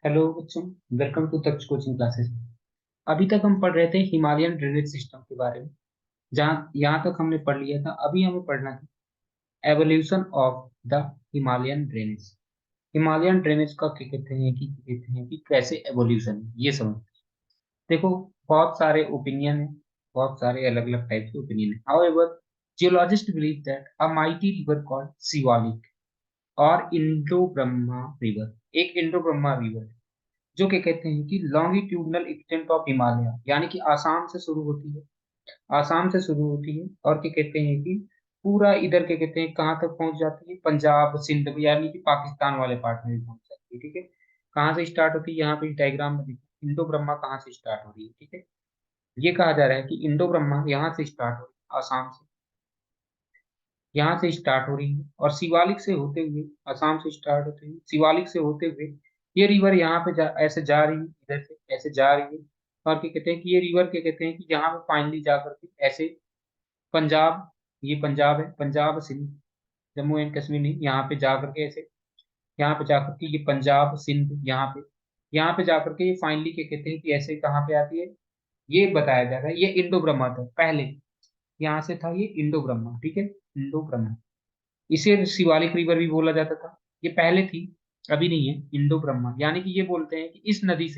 Hello बच्चों, welcome to Taksh coaching classes. अभी तक हम पढ़ रहे थे हिमालयन ड्रेनेज सिस्टम के बारे में। जहाँ यहाँ तक हमने पढ़ लिया था, अभी हमें पढ़ना था evolution of the Himalayan drainage. Himalayan drainage का क्या कहते हैं कि कैसे एवोल्यूशन, ये समझ। देखो, बहुत सारे ओपिनियन है, बहुत सारे अलग अलग टाइप के ओपिनियन है। However, geologist believe that a mighty river called Shivalik और इंडो ब्रह्मा रिवर, एक इंडो ब्रह्मा रिवर जो क्या कहते हैं कि लॉन्गिट्यूडनल एक्सटेंट ऑफ हिमालय, यानी कि आसाम से शुरू होती है। आसाम से शुरू होती है और क्या कहते हैं कि पूरा इधर क्या कहते हैं कहाँ तक पहुंच जाती है, पंजाब सिंध, यानी कि पाकिस्तान वाले पार्ट में भी पहुंच जाती है। ठीक है, कहाँ से स्टार्ट होती है, यहाँ पे डायग्राम में देखिए इंडो ब्रह्मा कहाँ से स्टार्ट हो रही है। ठीक है, ये कहा जा रहा है कि इंडो ब्रह्मा यहाँ से स्टार्ट हो रही है, आसाम से, यहाँ से स्टार्ट हो रही है और शिवालिक से होते हुए, आसाम से स्टार्ट होते हुए शिवालिक से होते हुए ये रिवर यहाँ पे ऐसे जा रही है, इधर से ऐसे जा रही है। और क्या कहते हैं कि ये रिवर क्या कहते हैं कि यहाँ पे फाइनली जा करके ऐसे पंजाब, ये पंजाब है, पंजाब सिंध, जम्मू एंड कश्मीर नहीं, यहाँ पे जा करके ऐसे, यहाँ पे जा करके ये पंजाब सिंध, यहाँ पे जा करके ये फाइनली क्या कहते हैं कि ऐसे कहाँ पे आती है, ये बताया जा रहा है। ये इंडो ब्रह्मा था पहले, यहाँ से था ये इंडो ब्रह्मा। ठीक है, इंडो ब्रह्मा, इसे शिवालिक रिवर भी बोला जाता था। ये पहले थी, अभी नहीं है। इंडो ब्रह्मा यानी कि ये बोलते हैं कि इस नदी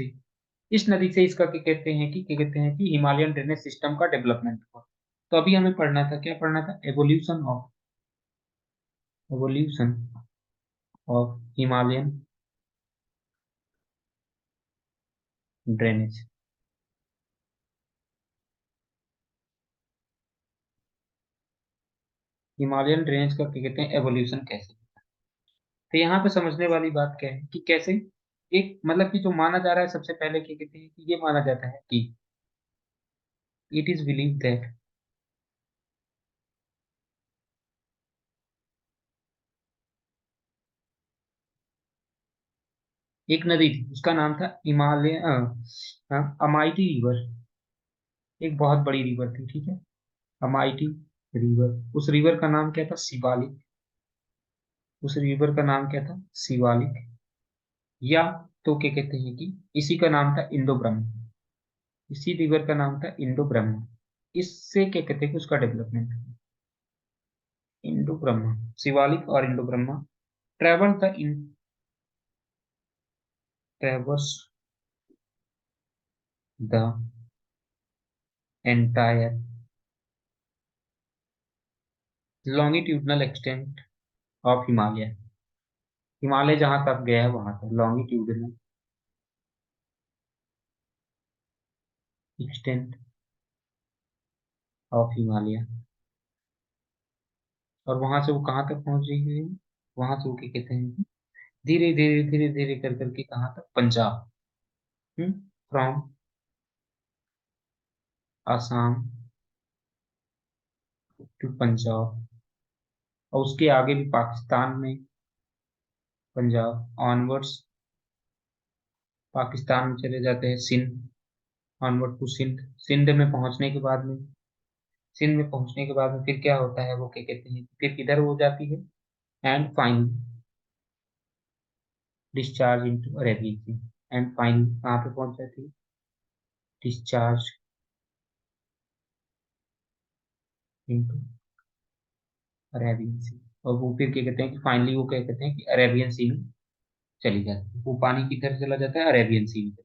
से इसका क्या कहते हैं कि हिमालयन ड्रेनेज सिस्टम का डेवलपमेंट हुआ। तो अभी हमें पढ़ना था, क्या पढ़ना था, evolution of Himalayan drainage. Himalayan drainage का क्या कहते हैं एवोल्यूशन कैसे। तो यहाँ पे समझने वाली बात क्या है कि कैसे, एक मतलब कि जो माना जा रहा है सबसे पहले क्या कहते हैं कि ये माना जाता है कि इट इज बिलीव दैट एक नदी थी, उसका नाम था हिमालय अमाइटी रिवर। एक बहुत बड़ी रिवर थी, ठीक है, अमाइटी रिवर। उस रिवर का नाम क्या था, शिवालिक। उस रिवर का नाम क्या था, शिवालिक। या तो क्या कहते हैं कि इसी का नाम था इंडो ब्रह्म। इसी रिवर का नाम था इंडो ब्रह्म। इससे क्या कहते हैं कि उसका डेवलपमेंट, इंडो ब्रह्म, शिवालिक और Indo Brahma travel the in ट्रेवर्स the entire longitudinal extent of Himalaya. Himalaya जहां तक गया है वहां तक लॉन्गिट्यूडनल एक्सटेंट ऑफ हिमालय। और वहां से वो कहाँ तक पहुंच रही है, वहां से वो क्या कहते हैं, धीरे धीरे धीरे धीरे कर करके कहाँ तक, पंजाब, फ्रॉम आसाम टू पंजाब। और उसके आगे भी पाकिस्तान में, पंजाब ऑनवर्ड्स पाकिस्तान में चले जाते हैं, सिंध, ऑनवर्ड टू सिंध। सिंध में पहुंचने के बाद में, सिंध में पहुंचने के बाद में फिर क्या होता है, वो क्या कहते हैं, फिर किधर हो जाती है, and finally discharge into Arabian sea. And finally कहाँ पे पहुंच जाती है, डिस्चार्ज इनटू अरेबियन सी। और वो फिर क्या कहते हैं कि फाइनली वो क्या कहते हैं कि अरेबियन सी में चली जाती है, वो पानी की तरफ चला जाता है अरेबियन सी में।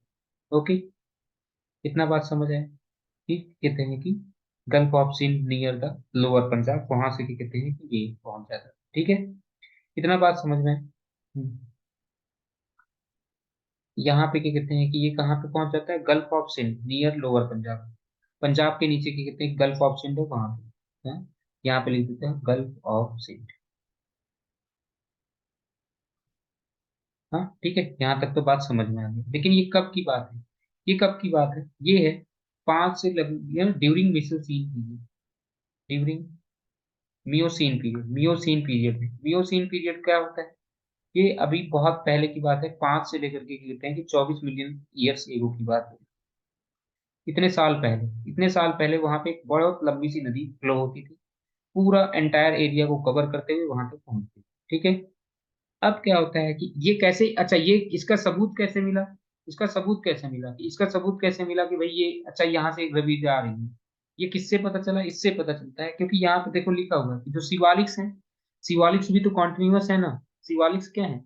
ओके, इतना बात समझ आए। ठीक, कहते हैं कि gulf of Sindh near the lower Punjab, वहां से क्या कहते हैं कि ये पहुंच जाता है। ठीक है, इतना बात समझ में आए? यहाँ पे क्या कहते हैं कि ये कहाँ पे पहुंच जाता है, gulf of Sindh near lower Punjab. Punjab के नीचे क्या कहते हैं, गल्फ ऑफ सिंध है वहां पे, हाँ? यहाँ पे लिख देते हैं गल्फ ऑफ सिंध। हाँ ठीक है, यहाँ तक तो बात समझ में आ गई। लेकिन ये कब की बात है, ये कब की बात है, ये है 5 से during Miocene period, during Miocene period में। मियोसीन पीरियड क्या होता है, ये अभी बहुत पहले की बात है, 5 से लेकर के कहते हैं कि 24 मिलियन ईयर्स एगो की बात है। इतने साल पहले वहां पे एक बहुत लंबी सी नदी फ्लो होती थी, पूरा एंटायर एरिया को कवर करते हुए वहां तक पहुंचती थी। ठीक है, अब क्या होता है कि ये कैसे, अच्छा ये इसका सबूत कैसे मिला, इसका सबूत कैसे मिला, कि इसका सबूत कैसे मिला कि भाई ये, अच्छा यहाँ से एक रवि आ रही है, ये किससे पता चला, इससे पता चलता है क्योंकि यहाँ पे देखो लिखा हुआ है कि जो शिवालिक्स है, शिवालिक्स भी तो कॉन्टिन्यूअस है ना, शिवालिक्स क्या है,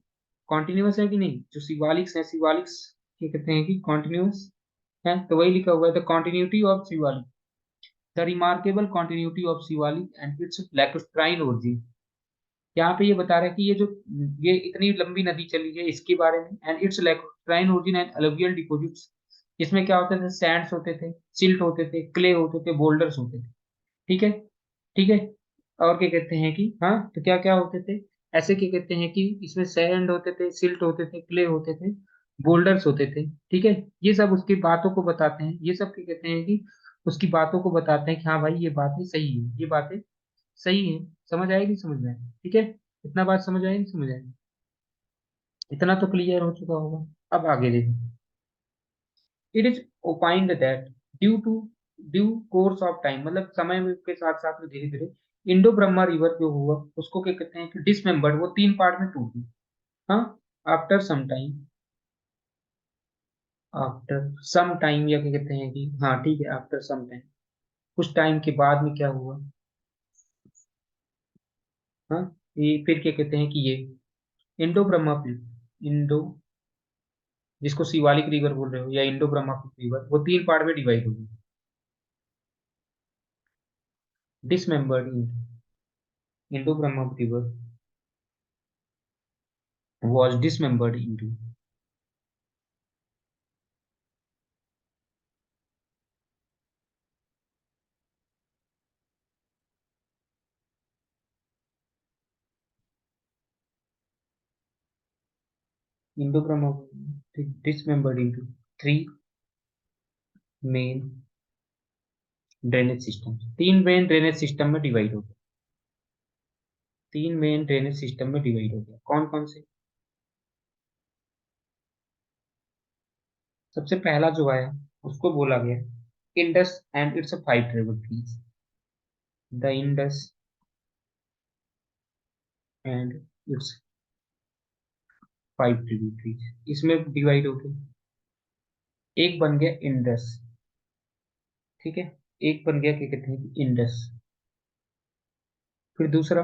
कॉन्टिन्यूअस है कि नहीं, जो शिवालिक्स है, शिवालिक्स क्या कहते हैं कि कॉन्टिन्यूअस है, तो वही लिखा हुआ है the continuity of Shivalik, the remarkable continuity of Shivalik and its lacustrine origin. यहाँ पे ये बता रहा है कि ये जो, ये इतनी लंबी नदी चली है इसके बारे में, and its lacustrine origin and alluvial deposits. इसमें क्या होते थे, सैंड्स होते थे, सिल्ट होते थे, क्ले होते थे, बोल्डर्स होते थे। ठीक है, ठीक है। और क्या कहते हैं कि हाँ, तो क्या क्या होते थे, ऐसे क्या कहते हैं कि इसमें सैंड होते थे, सिल्ट होते थे, क्ले होते थे, बोल्डर्स होते थे। ठीक है, ये सब उसकी बातों को बताते हैं, ये सब क्या कहते हैं कि उसकी बातों को बताते हैं कि हाँ भाई ये बातें सही है, ये बातें सही है। समझ आएगी, समझ में आएगी, ठीक है। इतना बात समझ आएगी, समझ आएगी, इतना तो क्लियर हो चुका होगा। अब आगे देखो, it is opined that due to due course of time, मतलब समय के साथ साथ में धीरे धीरे इंडो ब्रह्मा रिवर जो हुआ उसको क्या कहते हैं कि डिसमेंबर्ड, वो तीन पार्ट में टूट गई। हाँ, after some time, after some time, या क्या कहते हैं कि हाँ ठीक है, आफ्टर सम टाइम, कुछ टाइम के बाद में क्या हुआ। हाँ, ये फिर क्या कहते हैं कि ये इंडो ब्रह्मपुत्र, इंडो, जिसको शिवालिक रिवर बोल रहे हो या इंडो ब्रह्मपुत्र रिवर, वो तीन पार्ट में डिवाइड हो गई, dismembered Indo Brahmaputra river was dismembered into dismembered into three main drainage system, तीन मेन ड्रेनेज सिस्टम में डिवाइड हो गया, तीन मेन ड्रेनेज सिस्टम में डिवाइड हो गया, कौन कौन से। सबसे पहला जो आया उसको बोला गया Indus and it's five tributaries, the Indus and it's five tributaries, इसमें डिवाइड हो गए। एक बन गया इंडस, ठीक है, एक बन गया क्या कहते हैं इंडस। फिर दूसरा,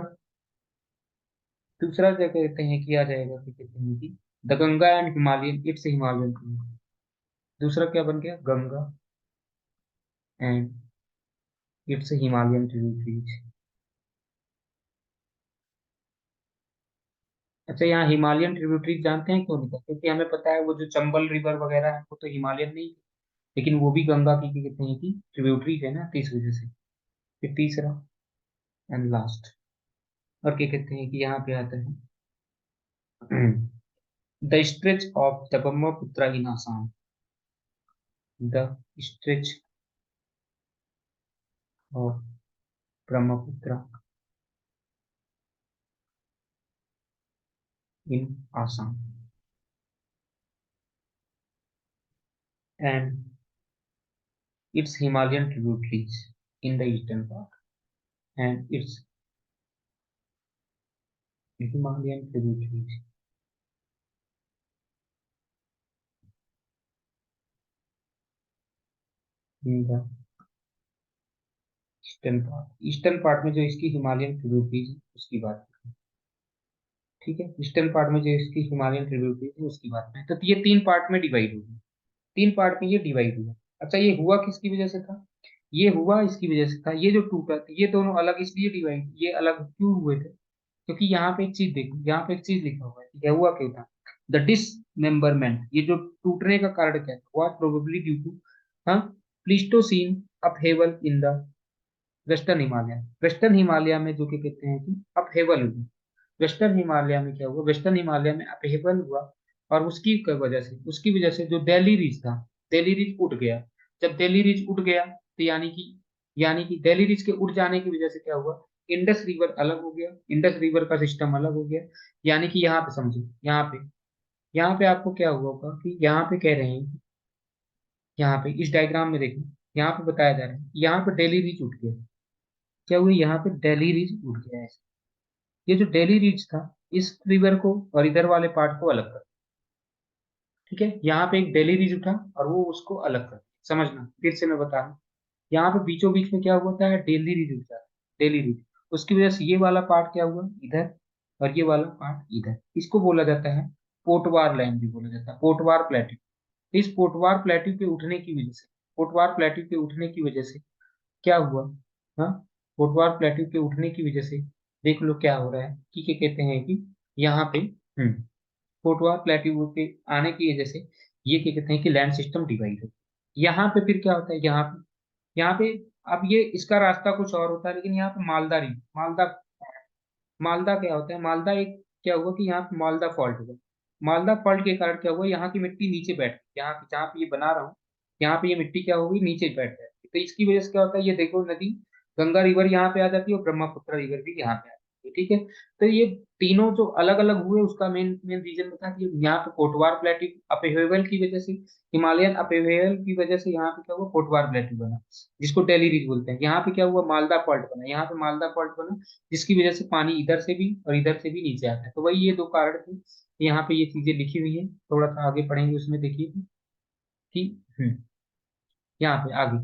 दूसरा क्या कहते हैं कि आ जाएगा क्या कहते हैं कि the Ganga and Himalayan, it's Himalayan. दूसरा क्या बन गया, Ganga and it's Himalayan tributaries. अच्छा, यहाँ हिमालयन ट्रिब्यूटरीज जानते हैं क्यों नहीं था, क्योंकि हमें पता है वो जो चंबल रिवर वगैरह है वो तो हिमालयन नहीं, लेकिन वो भी गंगा की क्या कहते हैं कि ट्रिब्यूटरीज है ना, तो इस वजह से। फिर तीसरा एंड लास्ट, और क्या कहते हैं कि यहाँ पे आता है the stretch of the Brahmaputra in Assam, the stretch of Brahmaputra in Assam and its Himalayan tributaries in the eastern part, and its Himalayan tributaries in the eastern part, eastern part में जो इसकी हिमालयन ट्रिब्यूटरीज है उसकी बात करें। ठीक है, ईस्टर्न पार्ट में जो इसकी हिमालयन ट्रिब्यूटरीज है उसकी बात करें, तो ये तीन पार्ट में डिवाइड होगी, तीन पार्ट में ये डिवाइड हुआ। अच्छा, ये हुआ किसकी वजह से था, ये हुआ इसकी वजह से था, ये जो टूटा था ये दोनों अलग इसलिए डिवाइड, ये अलग क्यों हुए थे, क्योंकि यहाँ पे एक चीज देखो, यहाँ पे एक चीज लिखा हुआ है, यह हुआ क्यों था, द डिसमेंबरमेंट, ये जो टूटने का कारण क्या था, वॉज प्रोबेबली ड्यू टू हाँ Pleistocene upheaval in the western Himalaya, western Himalaya में जो कि कहते हैं कि अपहेवल हुआ, वेस्टर्न हिमालय में क्या हुआ, वेस्टर्न हिमालय में अपहेवल हुआ, और उसकी वजह से जो दिल्ली रिज था, दिल्ली रिज उठ गया। जब दिल्ली रिज उठ गया तो यानी कि दिल्ली रिज के उठ जाने की वजह से क्या हुआ, इंडस रिवर अलग हो गया, इंडस रिवर का सिस्टम अलग हो गया। यानी कि यहाँ पे समझो, यहाँ पे आपको क्या हुआ होगा कि यहाँ पे कह रहे हैं, यहाँ पे इस डायग्राम में देखो, यहाँ पे बताया जा रहा है यहाँ पे दिल्ली रिज उठ गया, क्या हुआ यहाँ पे दिल्ली रिज उठ गया है। ये जो दिल्ली रिज था, इस रिवर को और इधर वाले पार्ट को अलग कर, ठीक है। यहाँ पे एक डेली रिज उठा और वो उसको अलग कर, समझना फिर से मैं बता रहा हूँ। यहाँ पे बीचों बीच में क्या होता है, डेली रिज उठता है, डेली रिज। उसकी वजह से ये वाला पार्ट क्या हुआ इधर, और ये वाला पार्ट इधर। इसको बोला जाता है पोटवार लैंड भी बोला जाता है, पोटवार प्लेट्यू। इस पोटवार प्लेट्यू के उठने की वजह से, पोटवार प्लेट्यू के उठने की वजह से क्या हुआ, हाँ, पोटवार प्लेट्यू के उठने की वजह से देख लो क्या हो रहा है कि क्या कहते हैं कि यहाँ पे पोटवार प्लेट्यू पे आने की वजह से ये क्या कहते हैं कि लैंड सिस्टम डिवाइड हो। यहाँ पे फिर क्या होता है, यहाँ पे अब ये इसका रास्ता कुछ और होता है, लेकिन यहाँ पे मालदा, मालदा क्या होता है, मालदा एक क्या हुआ कि यहाँ पे मालदा फॉल्ट हुआ। मालदा फॉल्ट के कारण क्या हुआ, यहाँ की मिट्टी नीचे बैठ गई, यहाँ जहाँ पे ये बना रहा हूँ, यहाँ पे ये मिट्टी क्या होगी, नीचे बैठ जाती है। तो इसकी वजह से क्या होता है, ये देखो नदी, गंगा रिवर यहाँ पे आ जाती है और ब्रह्मपुत्र रिवर भी यहाँ पे आ जाती है, ठीक है। तो ये तीनों जो अलग अलग हुए उसका मेन मेन रीजन बता कि यहाँ पे कोटवार प्लेट्यू अपेवेल की वजह से, हिमालयन अपेवेल की वजह से यहाँ पे क्या हुआ, कोटवार प्लेट्यू बना, जिसको टेली रीज बोलते हैं। यहाँ पे क्या हुआ, मालदा फॉल्ट बना, यहाँ पे मालदा फॉल्ट बना, जिसकी वजह से पानी इधर से भी और इधर से भी नीचे आता है। तो वही ये दो कारण थे। यहाँ पे ये चीजें लिखी हुई है, थोड़ा सा आगे पढ़ेंगे उसमें देखिए कि यहाँ पे आगे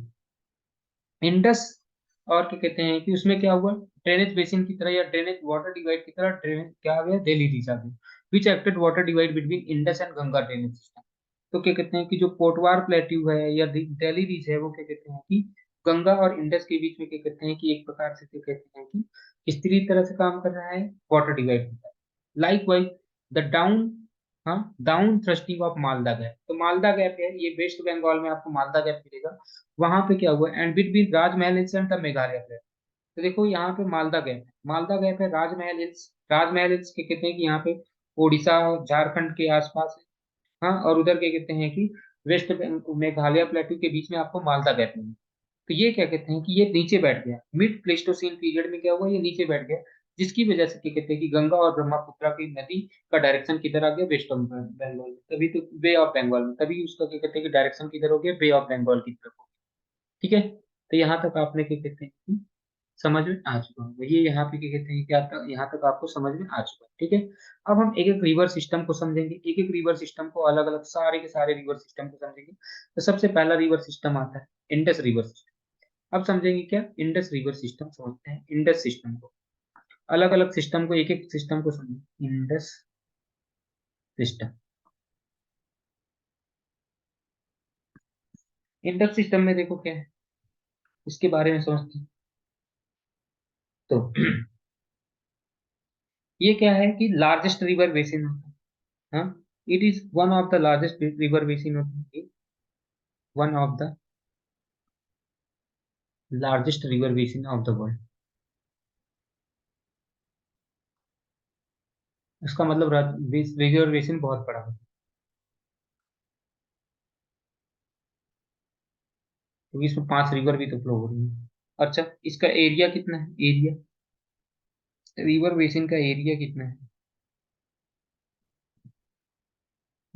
इंडस, और क्या कहते हैं कि उसमें क्या हुआ, ड्रेनेज बेसिन की तरह या ड्रेनेज वाटर डिवाइड की तरह ड्रेनेज क्या आ गया, दिल्ली रीज आ गया, which acted water divide between Indus and Ganga drainage system. तो क्या कहते हैं कि जो पोटवार प्लेट्यू है या दिल्ली रीज है, वो क्या कहते हैं कि गंगा और इंडस के बीच में क्या कहते हैं कि एक प्रकार से क्या कहते हैं कि किस तरह से काम कर रहा है, वाटर डिवाइड करता है। लाइक वाइज द डाउन, हाँ, down thrusting of Malda gap, तो मालदा गैप है ये वेस्ट बंगाल में, आपको मालदा गैप मिलेगा। वहां पे क्या हुआ, and between Rajmahal hills and the Meghalaya plate. तो देखो यहाँ पे मालदा गैप है, मालदा गैप है राजमहल हिल्स, राजमहल हिल्स के कहते हैं कि यहाँ पे उड़ीसा झारखंड के आसपास है, हाँ, और उधर क्या कहते हैं कि मेघालय प्लेटू के बीच में आपको मालदा गैप मिलेगा। तो ये क्या कहते हैं कि ये नीचे बैठ गया, मिड प्लेस्टोसीन पीरियड में क्या हुआ, ये नीचे बैठ गया, जिसकी वजह से क्या कहते हैं कि गंगा और ब्रह्मपुत्र की नदी का डायरेक्शन किधर आ गया, वेस्ट बंगाल में, तभी तो बे ऑफ बंगाल में, तभी उसका क्या कहते हैं कि डायरेक्शन किधर हो गया, बे ऑफ बंगाल की तरफ हो गया, ठीक है। तो यहाँ तक आपने क्या कहते हैं कि समझ में आ चुका होगा, ये यहाँ पे क्या कहते हैं क्या तक, यहाँ तक आपको समझ में आ चुका है, ठीक है। अब हम एक एक रिवर सिस्टम को समझेंगे, एक एक रिवर सिस्टम को अलग अलग, सारे के सारे रिवर सिस्टम को समझेंगे। तो सबसे पहला रिवर सिस्टम आता है इंडस रिवर सिस्टम। अब समझेंगे क्या, इंडस रिवर सिस्टम समझते हैं, इंडस सिस्टम को, अलग अलग सिस्टम को, एक एक सिस्टम को समझें, इंडस सिस्टम। इंडस सिस्टम में देखो क्या है, इसके बारे में समझते हैं। तो ये क्या है कि लार्जेस्ट रिवर बेसिन होता है, हाँ, it is one of the largest river basin होता है, one of the largest river basin of the world. इसका मतलब रिवर बेसिन बहुत बड़ा है, क्योंकि इसमें 5 रिवर भी तो फ्लो हो रही है। अच्छा, इसका एरिया कितना है, एरिया, रिवर बेसिन का एरिया कितना है,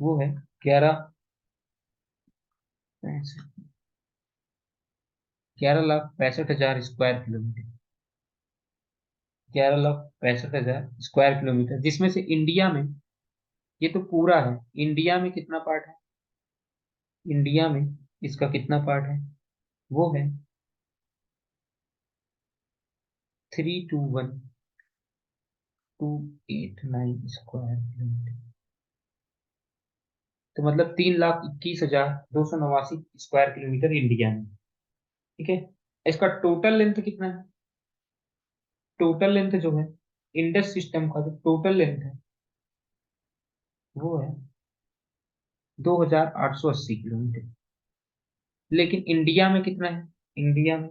वो है 11,65,000 11,65,000 स्क्वायर किलोमीटर, जिसमें से इंडिया में, ये तो पूरा है, इंडिया में कितना पार्ट है, इंडिया में इसका कितना पार्ट है, वो है 321,289 स्क्वायर किलोमीटर। तो मतलब 3,21,289 स्क्वायर किलोमीटर इंडिया में, ठीक है। इसका टोटल लेंथ कितना है, टोटल लेंथ जो है इंडस सिस्टम का जो टोटल लेंथ है, वो है 2,880 किलोमीटर। लेकिन इंडिया में कितना है, इंडिया में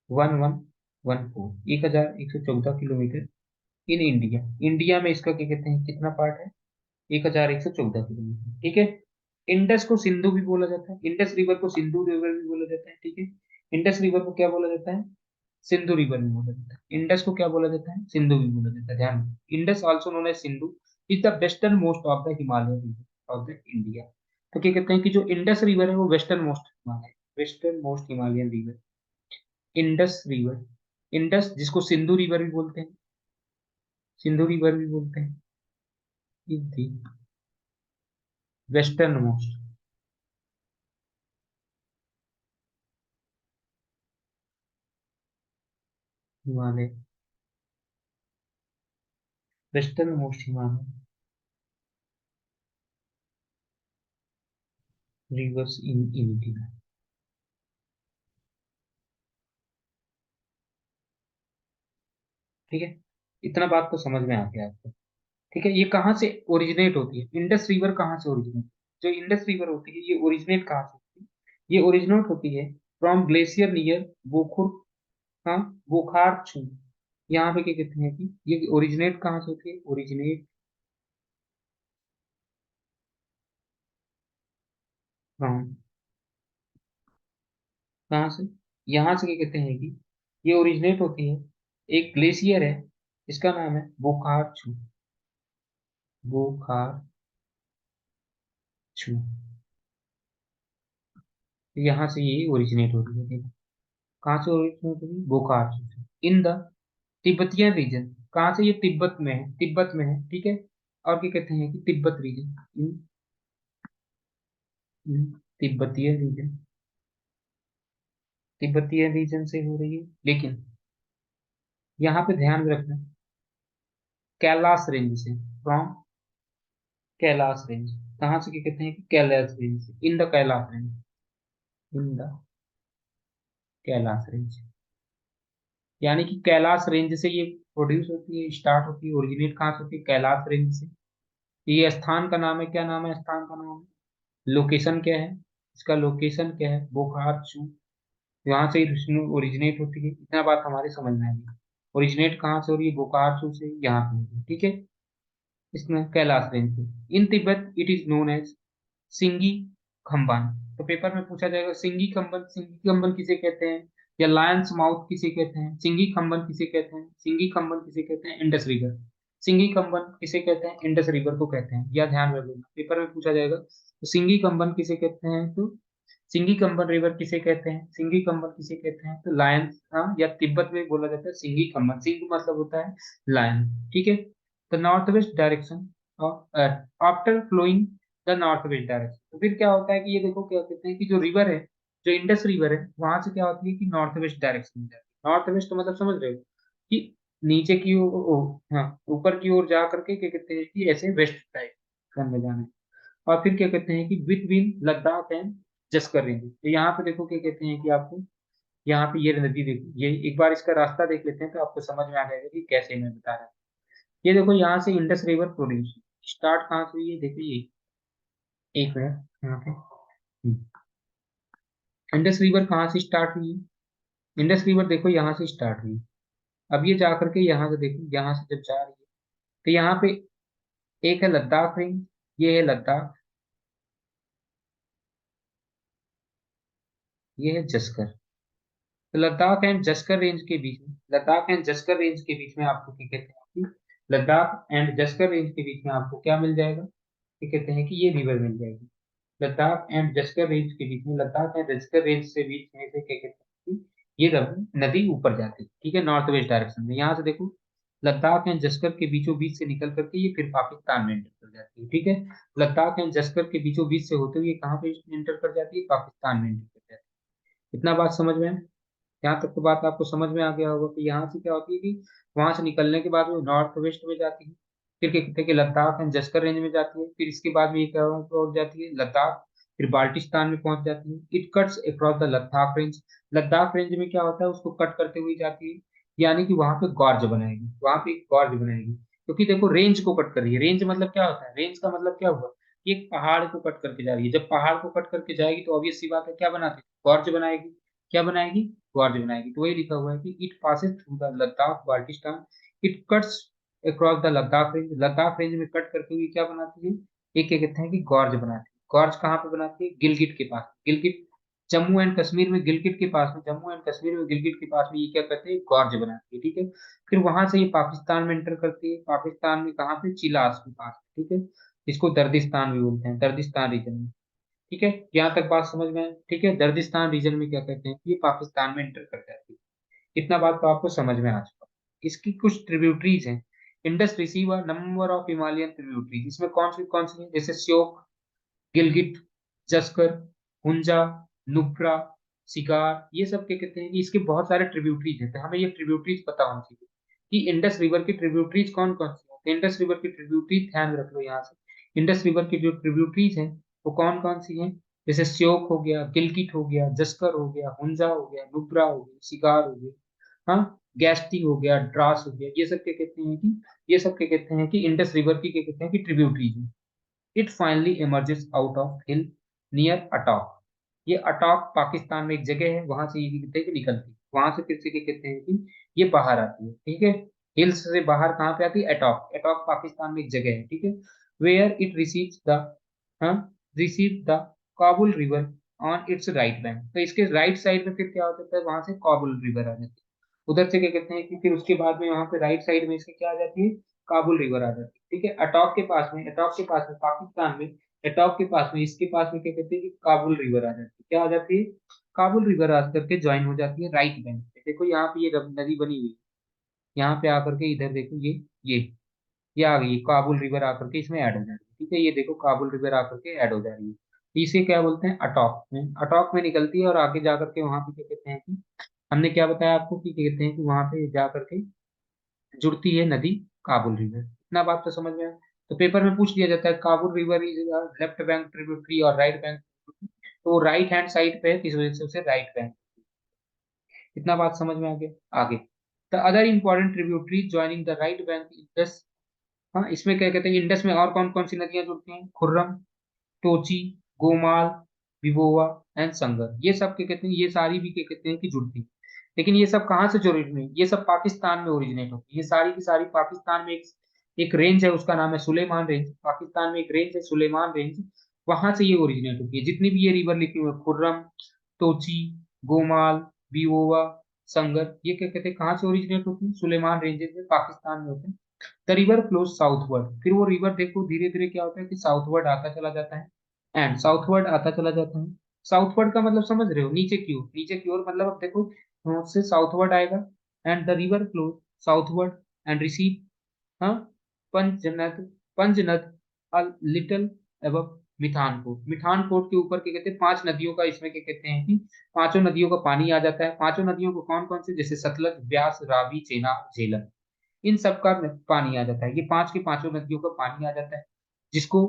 1114, 1,114 किलोमीटर इन इंडिया, इंडिया में इसका क्या कहते हैं कितना पार्ट है, 1,114 किलोमीटर, ठीक है। इंडस को सिंधु भी बोला जाता है, इंडस रिवर को सिंधु रिवर भी बोला जाता है, ठीक है। इंडस रिवर को क्या बोला जाता है, सिंधु रिवर भी बोला जाता है। इंडस को क्या बोला जाता है, सिंधु भी बोला जाता है, ध्यान रखिए। Indus also known as Sindhu is the western most of the Himalaya river of the India. तो क्या कहते हैं कि जो इंडस रिवर है वो western most Himalaya, western most Himalayan river, Indus river. Indus जिसको सिंधु रिवर भी बोलते हैं, सिंधु रिवर भी बोलते हैं, is the western most Himalaya, western most Himalaya reverse in India. ठीक है, इतना बात तो समझ में आ गया आपको। ठीक है, ये कहाँ से ओरिजिनेट होती है, इंडस रिवर कहाँ से ओरिजिनेट, जो इंडस रिवर होती है ये ओरिजिनेट कहाँ से होती है, ये ओरिजिनेट होती है फ्रॉम ग्लेशियर नियर बोखुर, हाँ, बोखारछू। यहाँ पे क्या कहते हैं कि ये ओरिजिनेट कहाँ से होती है, ओरिजिनेट फ्रॉम, कहाँ से, यहाँ से क्या कहते हैं कि ये ओरिजिनेट होती है, एक ग्लेशियर है, इसका नाम है बोखारछू, बोखारछू। यहाँ से ये ओरिजिनेट होती है, देखो कहाँ से ओरिजिनेट होती है, बोखारछू से इन द तिब्बतियन रीजन। कहाँ से, ये तिब्बत में है, तिब्बत में है, ठीक है। और क्या कहते हैं कि तिब्बत रीजन, इन, तिब्बतीय रीजन, तिब्बतीय रीजन से हो रही है, लेकिन यहाँ पे ध्यान में रखना, कैलाश रेंज से, फ्रॉम कैलाश रेंज, कहाँ से क्या कहते हैं कि कैलाश रेंज से, in the Kailash range, in the Kailash range, यानी कि कैलाश रेंज से ये प्रोड्यूस होती है, स्टार्ट होती है, ओरिजिनेट कहाँ से होती है, कैलाश रेंज से। ये स्थान का नाम है, क्या नाम है स्थान का नाम है, लोकेशन क्या है, इसका लोकेशन क्या है, बोखारचू। यहाँ से ओरिजिनेट होती है, इतना बात हमारे समझ में आएगी। ओरिजिनेट कहाँ से हो रही है, बोकारो से, यहाँ पे हो रही है, ठीक है। इसमें कैलाश रेंज से in Tibet it is known as Singi Khamban. तो पेपर में पूछा जाएगा सिंगी खम्बन, सिंगी खम्बन किसे कहते हैं, या लायंस माउथ किसे कहते हैं, सिंगी खम्बन किसे कहते हैं, सिंगी खम्बन किसे कहते हैं, इंडस रिवर, सिंगी खम्बन किसे कहते हैं, इंडस रिवर को कहते हैं, या ध्यान रख लेना पेपर में पूछा जाएगा, तो सिंगी खम्बन किसे कहते हैं, तो सिंगी कंबन रिवर किसे कहते हैं, सिंगी कंबन किसे कहते हैं, तो लायन, हाँ, या तिब्बत में बोला जाता है सिंगी कंबन, सिंग मतलब होता है लायन, ठीक है। The north west direction after flowing the north west direction, तो फिर क्या होता है कि ये देखो क्या कहते हैं कि जो रिवर है, जो इंडस रिवर है, वहां से क्या होती है कि नॉर्थ वेस्ट डायरेक्शन में जाती है, नॉर्थ वेस्ट मतलब समझ रहे हो कि नीचे की ओर, हाँ, ऊपर की ओर जा करके क्या कहते हैं कि ऐसे वेस्ट टाइप में जाना है। और फिर क्या कहते हैं कि between Ladakh and Zanskar range, तो यहाँ पे देखो क्या कहते हैं कि आपको, यहाँ पे ये नदी देखो, ये एक बार इसका रास्ता देख लेते हैं तो आपको समझ में आ जाएगा कि कैसे मैं बता रहा हूँ। ये देखो यहाँ से इंडस रिवर प्रोड्यूस स्टार्ट कहाँ से हुई है, देखो ये, एक मिनट यहाँ पे, इंडस रिवर कहाँ से स्टार्ट हुई है, इंडस रिवर देखो यहाँ से स्टार्ट हुई। अब ये जा करके यहाँ से देखो, यहाँ से जब जा रही है तो यहाँ पे एक है लद्दाख रेंज, ये है लद्दाख, ये है जस्कर। तो लद्दाख एंड जस्कर रेंज के बीच में, लद्दाख एंड जस्कर रेंज के बीच में आपको क्या कहते हैं कि लद्दाख एंड जस्कर रेंज के बीच में आपको क्या मिल जाएगा, क्या कहते हैं कि ये रिवर मिल जाएगी। लद्दाख एंड जस्कर रेंज के बीच में, लद्दाख एंड जस्कर रेंज से बीच में से क्या कहते हैं कि ये नदी ऊपर जाती है, ठीक है, नॉर्थ वेस्ट डायरेक्शन में। यहाँ से देखो लद्दाख एंड जस्कर के बीचों बीच से निकल करके ये फिर पाकिस्तान में एंटर कर जाती है, ठीक है। लद्दाख एंड जस्कर के बीचों बीच से होते हुए कहाँ पे एंटर कर जाती है, पाकिस्तान में एंटर कर जाती है। इतना बात समझ में है? यहाँ तक तो बात आपको समझ में आ गया होगा कि यहाँ से क्या होती है कि वहां से निकलने के बाद वो नॉर्थ वेस्ट में जाती है, फिर क्या कहते हैं कि लद्दाख एंड जस्कर रेंज में जाती है, फिर इसके बाद में ये क्या पहुंच जाती है लद्दाख, फिर बाल्टिस्तान में पहुंच जाती है। It cuts across the Ladakh range, Ladakh range में क्या होता है उसको कट करते हुए जाती है, यानी कि वहां पे गॉर्ज बनाएगी, वहां पे एक गॉर्ज बनाएगी, क्योंकि देखो रेंज को कट कर रही है। रेंज मतलब क्या होता है, रेंज का मतलब क्या हुआ, कि एक पहाड़ को कट करके जा रही है, जब पहाड़ को कट करके जाएगी तो ऑब्वियस सी बात है क्या बनाती है, गॉर्ज बनाएगी। क्या बनाएगी, गॉर्ज बनाएगी। तो वही लिखा हुआ है कि it passes through the Ladakh Baltistan, it cuts across the Ladakh range, Ladakh range में कट करके हुई क्या बनाती है, एक क्या कहते हैं कि गॉर्ज बनाती है। गॉर्ज कहाँ पे बनाती है, गिलगिट के पास, गिलगिट, जम्मू एंड कश्मीर में गिलगिट के पास में, जम्मू एंड कश्मीर में गिलगिट के पास में ये क्या करते हैं, गॉर्ज बनाती है, ठीक है। फिर वहां से ये पाकिस्तान में एंटर करती है, पाकिस्तान में कहाँ पे, चिलास के पास, ठीक है। इसको दर्दिस्तान भी बोलते हैं, दर्दिस्तान रीजन में, ठीक है। यहाँ तक बात समझ में है, ठीक है। दर्दिस्तान रीजन में क्या कहते हैं, ये पाकिस्तान में एंटर कर जाती है। इतना बात तो आपको समझ में आ चुका। इसकी कुछ ट्रिब्यूटरीज हैं, Indus receive a number of Himalayan tributaries, इसमें कौन सी है, जैसे श्योक, गिलगिट, जस्कर, हुंजा, नुब्रा, सिगार, ये सब क्या कहते हैं कि इसके बहुत सारे ट्रिब्यूटरीज हैं, तो हमें ये ट्रिब्यूटरीज पता होनी चाहिए कि इंडस रिवर की ट्रिब्यूटरीज कौन कौन सी है। तो इंडस रिवर की ट्रिब्यूटरीज ध्यान रख लो यहाँ से, इंडस रिवर की जो ट्रिब्यूटरीज हैं वो कौन कौन सी हैं, जैसे श्योक हो गया, गिलगिट हो गया, जस्कर हो गया, हुंजा हो गया, नुब्रा हो गया, सिगार हो गया, हाँ, गैस्टी हो गया, ड्रास हो गया, ये सब क्या कहते हैं कि ये सब क्या कहते हैं कि इंडस रिवर की क्या कहते हैं कि ट्रिब्यूटरीज है। It finally emerges out of hill near Attock, ये अटॉक पाकिस्तान में एक जगह है, वहां से ये कहते हैं कि निकलती है, वहां से फिर से क्या कहते हैं कि ये बाहर आती है, ठीक है। हिल्स से बाहर कहाँ पे आती है, अटॉक, अटॉक पाकिस्तान में एक जगह है, ठीक है। वेयर इट रिसीव्स द हाँ receive the Kabul river on it's right bank, तो इसके राइट साइड में फिर क्या होता है, वहां से काबुल रिवर आ जाती है, उधर से क्या कहते हैं कि फिर उसके बाद में वहां पे राइट साइड में इसके क्या आ जाती है, काबुल रिवर आ जाती है, ठीक है। अटॉक के पास में पाकिस्तान में, अटॉक के पास में, इसके पास में क्या कहते हैं कि काबुल रिवर आ जाती है, क्या आ जाती है, काबुल रिवर आ करके ज्वाइन हो जाती है राइट बैंक पे। देखो यहाँ पे ये नदी बनी हुई है, यहाँ पे आकर के इधर देखो ये ये आ गई काबुल रिवर आकर के इसमें ऐड हो जा रही है, ठीक है, ये देखो काबुल रिवर आकर के ऐड हो जा रही है, तो इसे क्या बोलते हैं, अटॉक में निकलती है और आगे जा करके वहां पे क्या कहते हैं कि हमने क्या बताया आपको कि क्या कहते हैं कि वहां पे जा करके जुड़ती है नदी काबुल रिवर, इतना बात तो समझ में आया। तो पेपर में पूछ लिया जाता है Kabul river is left bank tributary और राइट बैंक, तो राइट हैंड साइड पे है, किस वजह से उसे राइट बैंक, इतना बात समझ में आ गया। आगे the other important tributary joining the right bank Indus, हाँ, इसमें क्या कहते हैं इंडस में और कौन कौन सी नदियां जुड़ती हैं, खुर्रम, टोची, गोमाल, विबोवा एंड संगर, ये सब क्या कहते हैं, ये सारी भी क्या कहते हैं कि जुड़ती हैं। लेकिन ये सब कहाँ से ओरिजिनेट, ये सब पाकिस्तान में ओरिजिनेट होती है, ये सारी की सारी पाकिस्तान में एक रेंज है, उसका नाम है सुलेमान रेंज, पाकिस्तान में एक रेंज है सुलेमान रेंज, वहां से ये ओरिजिनेट होती है, जितनी भी ये रिवर लिखी हुई है, खुर्रम, टोची, गोमाल, बिओवा, संगर, ये क्या कहते हैं कहाँ से ओरिजिनेट होती है, सुलेमान रेंजेस में, पाकिस्तान में होते हैं। द रिवर फ्लोज साउथवर्ड, फिर वो रिवर देखो धीरे धीरे क्या होता है कि साउथवर्ड आता चला जाता है, एंड साउथवर्ड आता चला जाता है। साउथवर्ड का मतलब समझ रहे हो, नीचे की ओर, मतलब अब देखो से साउथवर्ड आएगा, and the river flows southward and receive, हाँ, Panchnad Panchnad a little above Mithankot, Mithankot के ऊपर क्या कहते हैं, पांच नदियों का इसमें क्या कहते हैं कि पांचों नदियों का पानी आ जाता है, पांचों नदियों को कौन कौन से, जैसे सतलज, ब्यास, रावी, चेनाब, झेलम, इन सब का पानी आ जाता है, ये पांच की पांचों नदियों का पानी आ जाता है, जिसको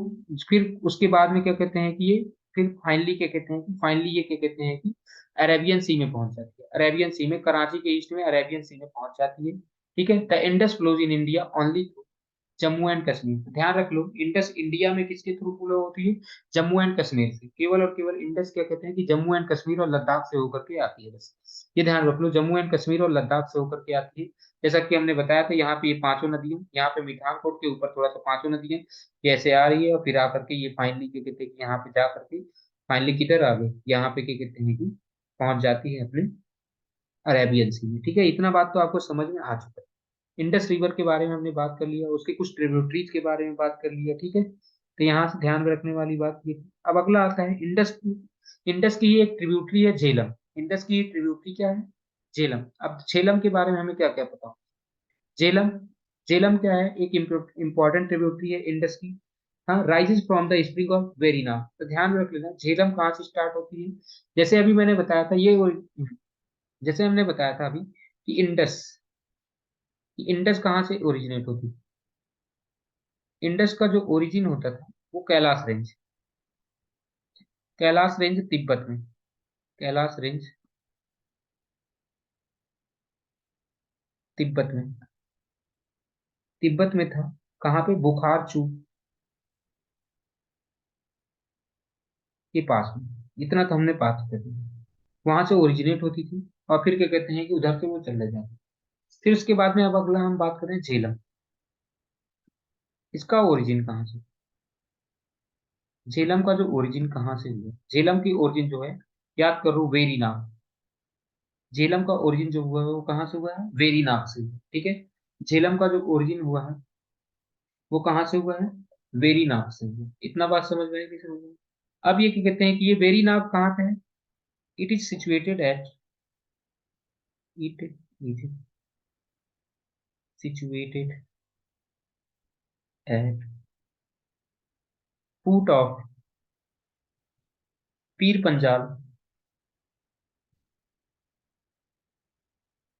फिर उसके बाद में क्या कहते हैं कि ये फिर फाइनली क्या कहते हैं कि फाइनली ये क्या कहते हैं कि अरेबियन सी में पहुंच जाती है, अरेबियन सी में, कराची के ईस्ट में अरेबियन सी में पहुंच जाती है, ठीक है। The Indus flows in India only Jammu and Kashmir, ध्यान रख लो इंडस इंडिया में किसके थ्रू फ्लो होती है, जम्मू एंड कश्मीर से, केवल और केवल इंडस क्या कहते हैं कि जम्मू एंड कश्मीर और लद्दाख से होकर के आती है, बस ये ध्यान रख लो, जम्मू एंड कश्मीर और लद्दाख से होकर के आती है। जैसा कि हमने बताया था यहाँ पे ये पांचों नदियां, यहाँ पे मिठानकोट के ऊपर थोड़ा सा पांचों नदियां ये ऐसे आ रही है, और फिर आकर के ये फाइनली क्या कहते हैं कि यहाँ पे जा करके फाइनली किधर आ गई, यहाँ पे क्या कहते हैं कि पहुंच जाती है अपने अरेबियन सी में, ठीक है, इतना बात तो आपको समझ में आ चुका है। इंडस रिवर के बारे में हमने बात कर लिया, उसके कुछ ट्रिब्यूटरीज के बारे में बात कर लिया, ठीक है, तो यहाँ से ध्यान में रखने वाली बात ये थी। अब अगला आता है इंडस की ये एक ट्रिब्यूटरी है झेलम, इंडस की ट्रिब्यूटरी क्या है, झेलम। अब झेलम के बारे में हमें क्या क्या पता हो, झेलम, झेलम क्या है, एक इंपॉर्टेंट ट्रिब्यूटरी है इंडस की, हाँ, rises from the spring of Verinag, तो ध्यान में रख लेना झेलम कहाँ से स्टार्ट होती है, जैसे अभी मैंने बताया था जैसे हमने बताया था अभी कि इंडस कहाँ से ओरिजिनेट होती, इंडस का जो ओरिजिन होता था वो कैलाश रेंज तिब्बत में, कैलाश रेंज तिब्बत में, तिब्बत में था, कहाँ पे, बुखार चू के पास में, इतना तो हमने बात कर ली, वहां से ओरिजिनेट होती थी, और फिर क्या कहते हैं कि उधर से वो चले जाते, फिर उसके बाद में अब अगला हम बात करें झेलम, इसका ओरिजिन कहाँ से, झेलम का जो ओरिजिन कहाँ से हुआ, झेलम की ओरिजिन जो है, याद करो वेरीनाग, झेलम का ओरिजिन जो हुआ है वो कहाँ से हुआ है, वेरीनाग से हुआ, ठीक है, झेलम का जो ओरिजिन हुआ है वो कहाँ से हुआ है, वेरीनाग से हुआ, इतना बात समझ में आएगी, समझ में। अब ये क्या कहते हैं कि ये वेरीनाग कहाँ पे है, it is situated at it is situated at foot of Pir Panjal,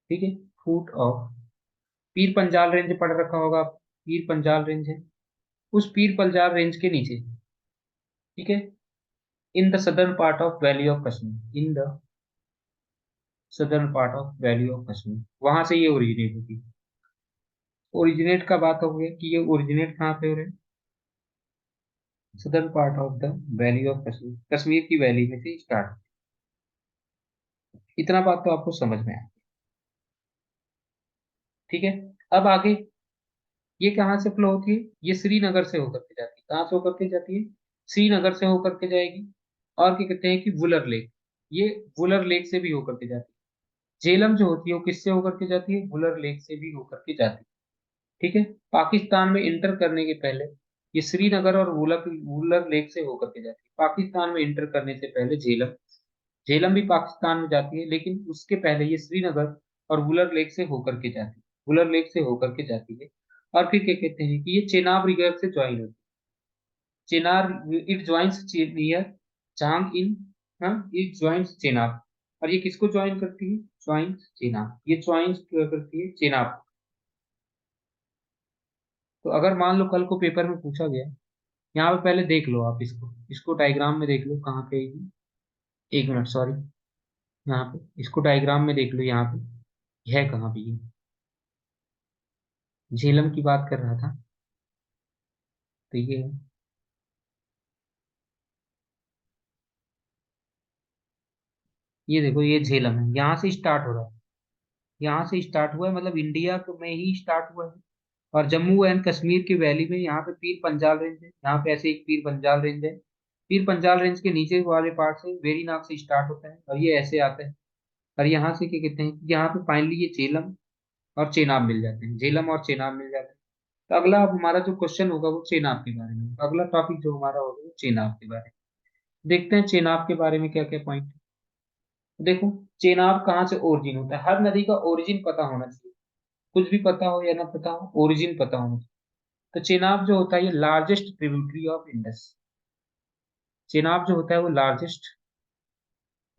ठीक है, foot of Pir Panjal range पढ़ रखा होगा आप, पीर पंजाल रेंज है, उस पीर पंजाल रेंज के नीचे, ठीक है, in the southern part of valley of Kashmir, in the southern part of valley of Kashmir, वहां से ये ओरिजिनेट होती है। ओरिजिनेट का बात हो गया कि ये ओरिजिनेट कहाँ पे हो रहे हैं, southern part of the valley of Kashmir, Kashmir की वैली में से स्टार्ट। इतना बात तो आपको समझ में आया, ठीक है। अब आगे ये कहाँ से फ्लो होती है, ये श्रीनगर से होकर के जाती है, कहाँ से होकर के जाती है, श्रीनगर से होकर के जाएगी। और क्या कहते हैं कि वुलर लेक, ये वुलर लेक से भी होकर के जाती है। झेलम जो होती है वो किससे होकर के जाती है, वुलर लेक से भी होकर के जाती है, ठीक है। पाकिस्तान में इंटर करने के पहले ये श्रीनगर और वुलर वुलर लेक से होकर के जाती है। पाकिस्तान में इंटर करने से पहले झेलम, झेलम भी पाकिस्तान में जाती है, लेकिन उसके पहले ये श्रीनगर और वुलर लेक से होकर के जाती है, वुलर लेक से होकर के जाती है। और फिर क्या कहते हैं कि ये चेनाब रिवर से ज्वाइन होती है, चेनार, इट ज्वाइंस नियर चांग इन, हाँ, इट ज्वाइंस चेनाब। और ये किसको ज्वाइन करती है, ज्वाइंस चेनाब, ये ज्वाइंस करती है चेनाब। तो अगर मान लो कल को पेपर में पूछा गया, यहाँ पे पहले देख लो आप इसको, इसको डायग्राम में देख लो कहाँ पे है ये? एक मिनट, सॉरी, यहाँ पे इसको डायग्राम में देख लो, यहाँ पे है कहाँ पे ये, झेलम की बात कर रहा था, तो ये है, ये देखो ये झेलम है, यहाँ से स्टार्ट हो रहा है, यहाँ से स्टार्ट हुआ है, मतलब इंडिया में ही स्टार्ट हुआ है। और जम्मू एंड कश्मीर की वैली में यहाँ पे पीर पंजाल रेंज है, यहाँ पे ऐसे एक पीर पंजाल रेंज है। पीर पंजाल रेंज के नीचे वाले पार्ट से वेरीनाग से स्टार्ट होता है और ये ऐसे आता है। और यहाँ से क्या कहते हैं कि यहाँ पे फाइनली ये झेलम और चेनाब मिल जाते हैं, झेलम और चेनाब मिल जाते हैं। तो अगला अब हमारा जो क्वेश्चन होगा वो चेनाब के बारे में होगा। अगला टॉपिक जो हमारा होगा वो चेनाब के बारे में। देखते हैं चेनाब के बारे में क्या क्या पॉइंट। देखो, चेनाब कहाँ से ओरिजिन होता है, हर नदी का ओरिजिन पता होना चाहिए, कुछ भी पता हो या ना पता हो, ओरिजिन पता होना चाहिए। तो चेनाब जो होता है ये largest tributary of Indus, Chenab जो होता है वो लार्जेस्ट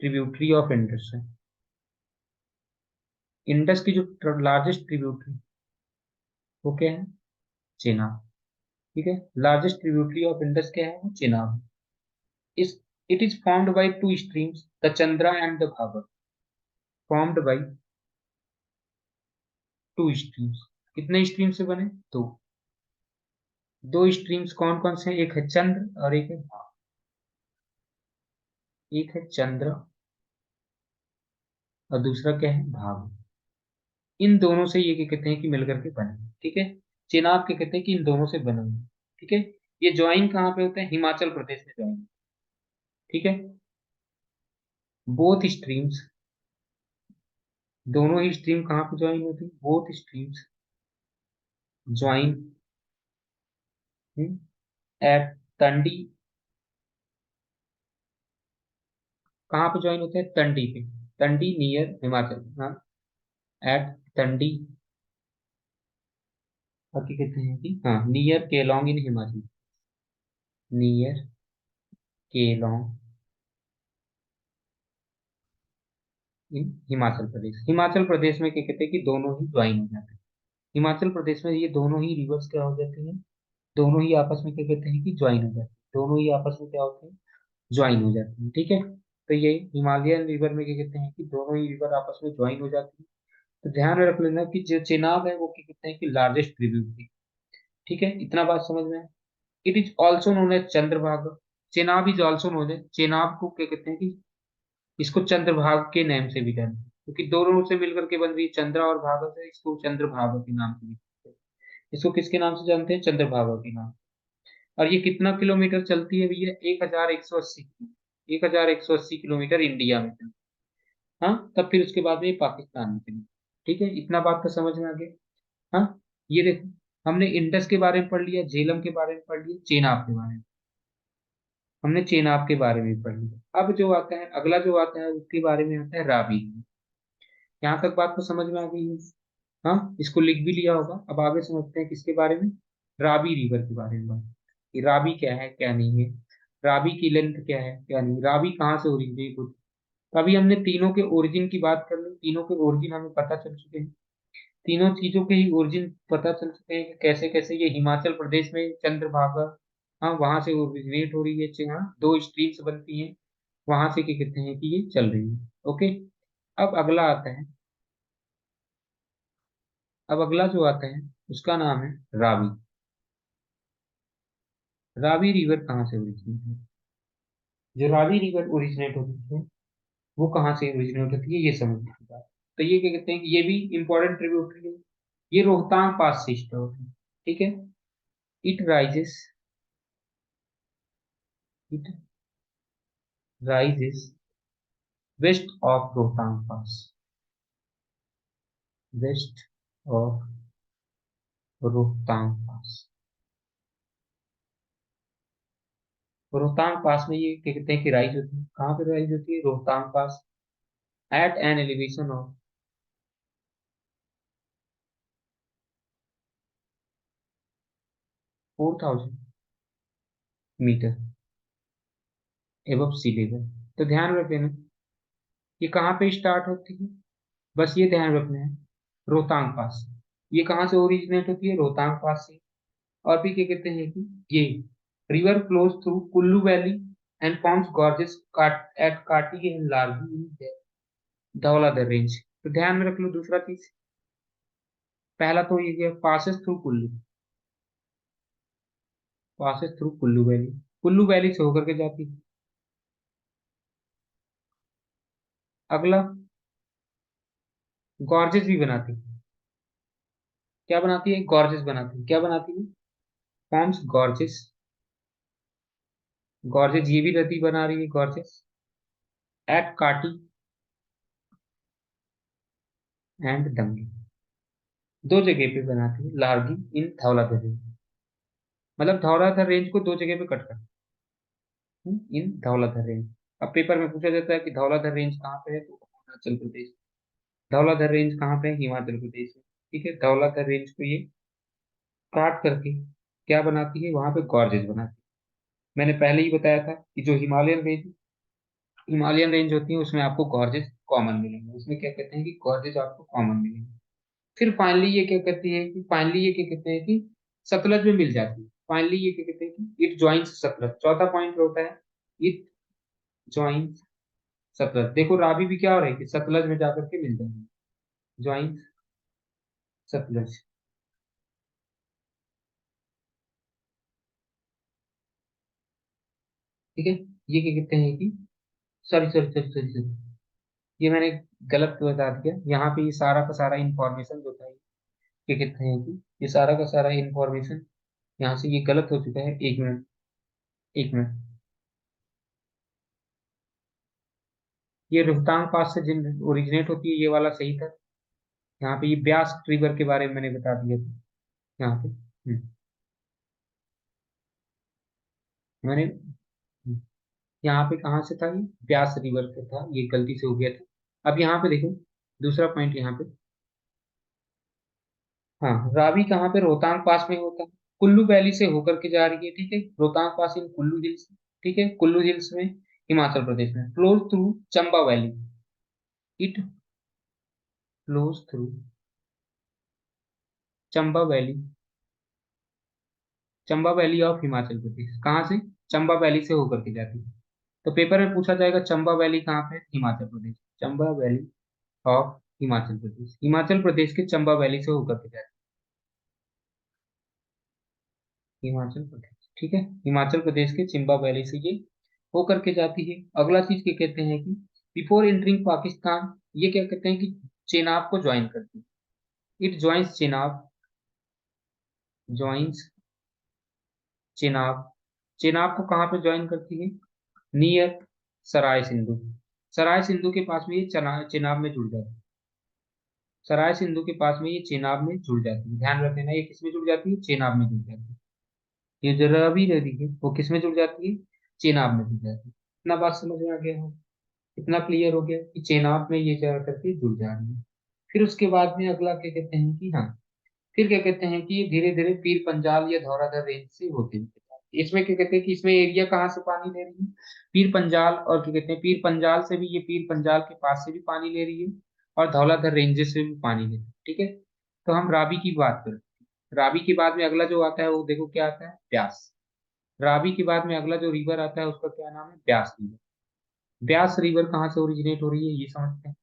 ट्रिब्यूटरी ऑफ इंडस है। इंडस की जो लार्जेस्ट ट्रिब्यूटरी, वो क्या है, चेनाब, ठीक है। लार्जेस्ट ट्रिब्यूटरी ऑफ इंडस क्या है, वो चेनाब। इस it is formed by two streams, the Chandra and the Bhabar, formed by two streams. कितने स्ट्रीम से बने, दो, दो स्ट्रीम्स कौन कौन से हैं? एक है चंद्र और एक है भाग, एक है चंद्र और दूसरा क्या है, भाग। इन दोनों से ये क्या कहते हैं कि मिलकर के बने, ठीक है। चेनाब क्या कहते हैं कि इन दोनों से बने हुए हैं, ठीक है। ये ज्वाइन कहाँ पे होते हैं, हिमाचल प्रदेश में ज्वाइन, ठीक है। बोथ स्ट्रीम्स, दोनों ही स्ट्रीम कहाँ पे ज्वाइन होती है, बोथ स्ट्रीम्स ज्वाइन एट तंडी, कहाँ पे ज्वाइन होते हैं, तंडी पे, तंडी नियर हिमाचल, हाँ, एट तंडी। और क्या कहते हैं कि हाँ, नियर केलोंग इन हिमाचल, नियर केलोंग इन हिमाचल प्रदेश, हिमाचल प्रदेश में क्या कहते हैं कि दोनों ही ज्वाइन हो जाते हैं। हिमाचल प्रदेश में ये दोनों ही रिवर्स क्या हो जाती हैं, दोनों ही आपस में क्या कहते हैं कि ज्वाइन हो जाते हैं, दोनों ही आपस में क्या होते हैं, ज्वाइन हो जाते हैं, ठीक है। तो ये हिमालयन रिवर में क्या कहते हैं कि दोनों ही रिवर आपस में ज्वाइन हो जाती है। तो ध्यान में रख लेना कि जो चेनाब है वो क्या कहते हैं कि लार्जेस्ट ट्रिब्यूटरी, ठीक है। इतना बात समझ में। It is also known as Chandrabhaga, Chenab is also known as, Chenab को क्या कहते हैं कि इसको चंद्रभागा के नाम से भी जानते हैं, क्योंकि दोनों से मिलकर के बन रही है चंद्रा और भागा, से इसको चंद्रभागा के नाम से भी जानते हैं। इसको किसके नाम से जानते हैं, चंद्रभागा के नाम। और ये कितना किलोमीटर चलती है भैया, 1180, 1180 किलोमीटर इंडिया में चलती है, हाँ। तब फिर उसके बाद में ये पाकिस्तान में चली, ठीक है। इतना बात तो समझ में आ गया, हाँ। ये देखो, हमने इंडस के बारे में पढ़ लिया, झेलम के बारे में पढ़ लिया, चेनाब के बारे में, हमने चेनाब के बारे में पढ़ लिया। अब जो आता है, अगला जो आता है उसके बारे में आता है रावी। यहाँ तक बात तो समझ में आ गई है, हाँ, इसको लिख भी लिया होगा। अब आगे समझते हैं किसके बारे में, रावी रिवर के बारे में बात कि रावी क्या है क्या नहीं है, रावी की लेंथ क्या है क्या नहीं, रावी कहाँ से ओरिजिनेट होती है। अभी हमने तीनों के ओरिजिन की बात कर ली, तीनों के ओरिजिन हमें पता चल चुके हैं, तीनों चीजों के ही ओरिजिन पता चल चुके हैं कि कैसे कैसे ये हिमाचल प्रदेश में चंद्रभागा, हाँ वहां से ओरिजिनेट हो रही है, हाँ दो स्ट्रीम्स बनती हैं, वहां से क्या कहते हैं कि ये चल रही है। ओके। अब अगला आता है, अब अगला जो आता है उसका नाम है रावी। रावी रिवर कहाँ से ओरिजिनेट है, जो रावी रिवर ओरिजिनेट होती है वो कहाँ से ओरिजिनेट होती है ये समझने की बात। तो ये क्या कहते हैं कि ये भी इंपॉर्टेंट ट्रिब्यूटरी है, ये रोहतांग पास से स्टार्ट होती है। ठीक है। It rises, it rises west of Rohtang pass, west of Rohtang pass. Rohtang pass में ये क्या कहते हैं कि राइज होती है, कहाँ पे राइज होती है, Rohtang pass, at an elevation of 4000 metre above sea level. तो ध्यान रख लेना ये कहाँ पे स्टार्ट होती है, बस ये ध्यान रखना है, रोहतांग पास। ये कहाँ से ओरिजिनेट होती है, रोहतांग पास से। और भी क्या कहते हैं कि ये river flows through Kullu valley and forms gorges काट एट काटी एंड लार्जी इन धौलाधर रेंज। तो ध्यान में रख लो दूसरा चीज, पहला तो ये गया passes through Kullu, passes through Kullu valley, Kullu valley से होकर के जाती है। अगला गॉर्जेस भी बनाती है, क्या बनाती है, गॉर्जेस बनाती है, क्या बनाती है, फॉर्म्स गॉर्जेस, गॉर्जेस ये भी नदी बना रही है गॉर्जेस एट काटी एंड दंगे, दो जगह पे बनाती है, लार्गी इन धौलाधर रेंज, मतलब धौलाधर रेंज को दो जगह पे कट कर, इन धौलाधर रेंज। अब पेपर में पूछा जाता है कि धौलाधर रेंज कहाँ पे है, तो अरुणाचल प्रदेश। धौलाधर रेंज कहाँ पे है, हिमाचल प्रदेश में। ठीक है, धौलाधर रेंज को ये काट करके क्या बनाती है, वहां पे गॉर्जेस बनाती है। मैंने पहले ही बताया था कि जो हिमालयन रेंज होती है उसमें आपको गॉर्जेस कॉमन मिलेंगे, उसमें क्या कहते हैं कि गॉर्जेस आपको कॉमन मिलेंगे। फिर फाइनली ये क्या कहती है कि फाइनली ये क्या कहते हैं कि सतलज में मिल जाती है, फाइनली ये क्या कहते हैं कि इट ज्वाइंस सतलज। चौथा पॉइंट होता है इट ज्वाइंस सतलज। देखो रावी भी क्या हो रही है कि सतलज में जाकर के मिल जाएंगे, ज्वाइंस सतलज। ठीक है। ये क्या कहते हैं कि sorry sorry sorry sorry sorry, ये मैंने गलत बता दिया, यहाँ पे ये सारा का सारा इंफॉर्मेशन जो था क्या कहते हैं कि ये सारा का सारा इंफॉर्मेशन यहाँ से ये गलत हो चुका है। एक मिनट, एक मिनट। ये रोहतांग पास से जिन ओरिजिनेट होती है ये वाला सही था, यहाँ पे ये ब्यास रिवर के बारे में मैंने बता दिया था यहाँ पे। मैंने यहाँ पे कहाँ से था, ये ब्यास रिवर से था, ये गलती से हो गया था। अब यहाँ पे देखो दूसरा पॉइंट यहाँ पे, हाँ रावी कहाँ पे, रोहतांग पास में होता है, कुल्लू वैली से होकर के जा रही है। ठीक है, Rohtang pass in Kullu hills, ठीक है कुल्लू हिल्स में हिमाचल प्रदेश में, flows through Chamba valley, it flows through Chamba valley, Chamba valley of Himachal Pradesh, कहाँ से, चंबा वैली से होकर के जाती है। तो पेपर में पूछा जाएगा चंबा वैली कहाँ पे है? हिमाचल प्रदेश, चंबा वैली ऑफ हिमाचल प्रदेश, हिमाचल प्रदेश के चंबा वैली से होकर के जाती है हिमाचल प्रदेश। ठीक है, हिमाचल प्रदेश के चंबा वैली से ये होकर के जाती है। अगला चीज क्या कहते हैं कि बिफोर एंटरिंग पाकिस्तान, ये क्या कहते हैं कि चेनाब को ज्वाइन करती है, it joins Chenab, joins Chenab. Chenab को कहाँ पे ज्वाइन करती है, नियर सराय सिंधु, सराय सिंधु के पास में ये चेनाब में जुड़ जाती है, सराय सिंधु के पास में ये चेनाब में जुड़ जाती है। ध्यान रख लेना ये किस में जुड़ जाती है, चेनाब में जुड़ जाती है। ये जो रवि नदी है वो किस में जुड़ जाती है, चेनाब में जुड़ जाती है। इतना बात समझ में आ गया हो, इतना क्लियर हो गया कि चेनाब में ये जा करके जुड़ जा रही है। फिर उसके बाद में अगला क्या कहते हैं कि हाँ, फिर क्या कहते हैं कि ये धीरे धीरे पीर पंजाल या धौलाधर रेंज से होते हैं। इसमें क्या कहते हैं कि इसमें एरिया कहाँ से पानी ले रही है, पीर पंजाल, और क्या कहते हैं पीर पंजाल से भी, ये पीर पंजाल के पास से भी पानी ले रही है, और धौलाधर रेंजेस से भी पानी ले रही है। ठीक है, तो हम रावी की बात करें। रावी के बाद में अगला जो आता है वो देखो क्या आता है, ब्यास। रावी के बाद में अगला जो रिवर आता है उसका क्या नाम है, ब्यास रिवर। ब्यास रिवर कहाँ से ओरिजिनेट हो रही है ये समझते हैं।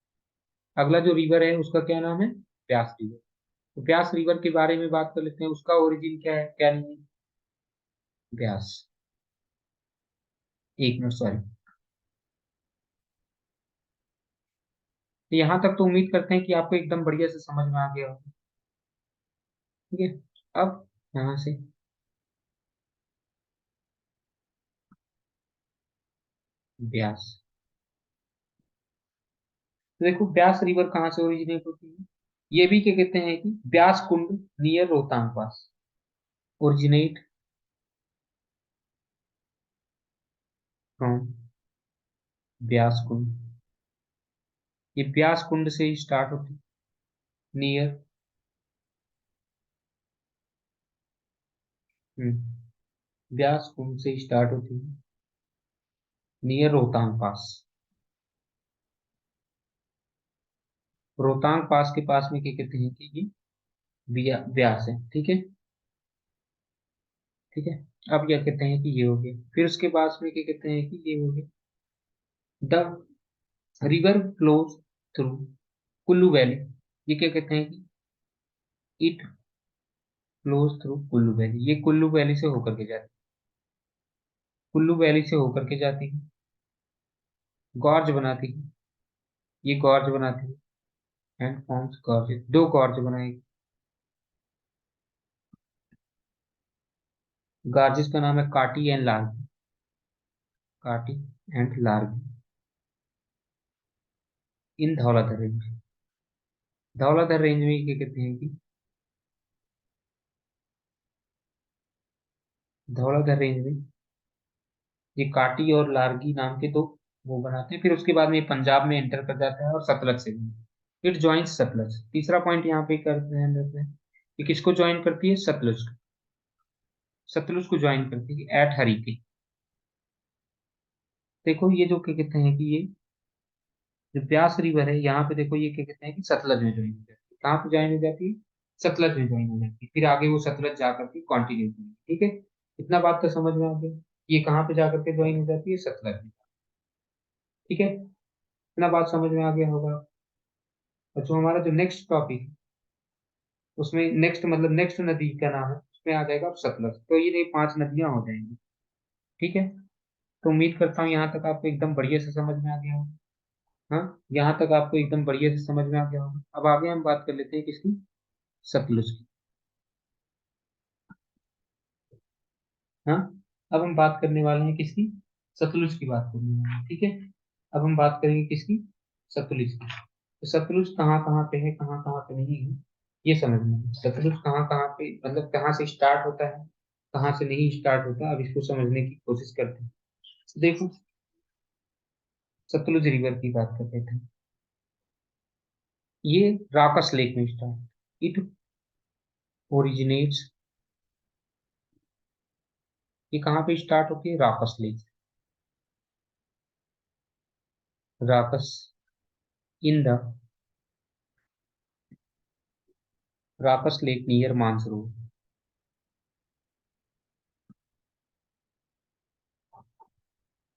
अगला जो रिवर है उसका क्या नाम है, ब्यास रिवर। तो ब्यास रिवर के बारे में बात कर लेते हैं, उसका ओरिजिन क्या है, क्या नहीं है, ब्यास। एक मिनट, सॉरी। तो यहाँ तक तो उम्मीद करते हैं कि आपको एकदम बढ़िया से समझ में आ गया होगा। ठीक है, अब यहाँ से ब्यास। तो देखो ब्यास रिवर कहाँ से ओरिजिनेट होती है, ये भी क्या कहते हैं कि Beas Kund near Rohtang pass originate from Beas Kund. ये ब्यास कुंड से ही स्टार्ट होती, नियर, ब्यास कुंड से स्टार्ट होती है, near Rohtang pass. Rohtang pass के पास में क्या कहते हैं कि ये ब्यास है। ठीक है, ठीक है। अब क्या कहते हैं कि ये हो गया, फिर उसके पास में क्या कहते हैं कि ये हो गया, the river flows through Kullu valley. ये क्या कहते हैं कि it flows through Kullu valley, ये कुल्लू वैली से होकर के जाती है, कुल्लू वैली से होकर के जाती है, गॉर्ज बनाती है, ये गॉर्ज बनाती है, एंड फॉर्म्स गॉर्ज, दो गॉर्ज बनाएगी। गार्जिस का नाम है Kati and Largi, Kati and Largi, in Dhauladhar range. Dhauladhar range में क्या कहते हैं कि धौलाधर रेंज में ये काटी और लार्गी नाम के दो वो बनाते हैं। फिर उसके बाद में ये पंजाब में एंटर कर जाता है और सतलज से भी इट ज्वाइंस सतलज। तीसरा पॉइंट यहाँ पे करते हैं लेते हैं, ये किसको ज्वाइन करती है, सतलुज को। सतलुज को ज्वाइन करती है एट हरीके। देखो ये जो क्या कहते हैं कि ये जो ब्यास रिवर है यहाँ पे देखो, ये क्या कहते हैं कि सतलज में ज्वाइन हो जाती है। कहाँ पे ज्वाइन हो जाती है, सतलज में ज्वाइन हो जाती है, फिर आगे वो सतलज जा करके कंटिन्यू होती है। ठीक है, इतना बात तो समझ में आ गया, ये कहाँ पे जा करके ज्वाइन हो जाती है, सतलज में। ठीक है, इतना बात समझ में आ गया होगा। और जो हमारा जो नेक्स्ट टॉपिक है उसमें नेक्स्ट मतलब नेक्स्ट नदी का नाम है, उसमें आ जाएगा सतलज। तो ये 5 नदियां हो जाएंगी। ठीक है, तो उम्मीद करता हूँ यहाँ तक आपको एकदम बढ़िया से समझ में आ गया होगा। हाँ, यहाँ तक आपको एकदम बढ़िया से समझ में आ गया होगा। अब आगे हम बात कर लेते हैं किसकी, सतलुज की। हाँ, अब हम बात करने वाले हैं किसकी, सतलुज की बात करने वाले हैं। ठीक है, अब हम बात करेंगे किसकी, सतलुज की। तो सतलुज कहाँ कहाँ पे है, कहाँ कहाँ पे नहीं है, ये समझना है। सतलुज कहाँ कहाँ पे मतलब कहाँ से स्टार्ट होता है, कहाँ से नहीं स्टार्ट होता, अब इसको समझने की कोशिश करते हैं। देखो, सतलुज रिवर की बात करते थे, ये राकस लेक में स्टार्ट, इट ओरिजिनेट्स, ये कहाँ पे स्टार्ट होती है, Rakas lake, Rakas in the Rakas lake near Mansarovar.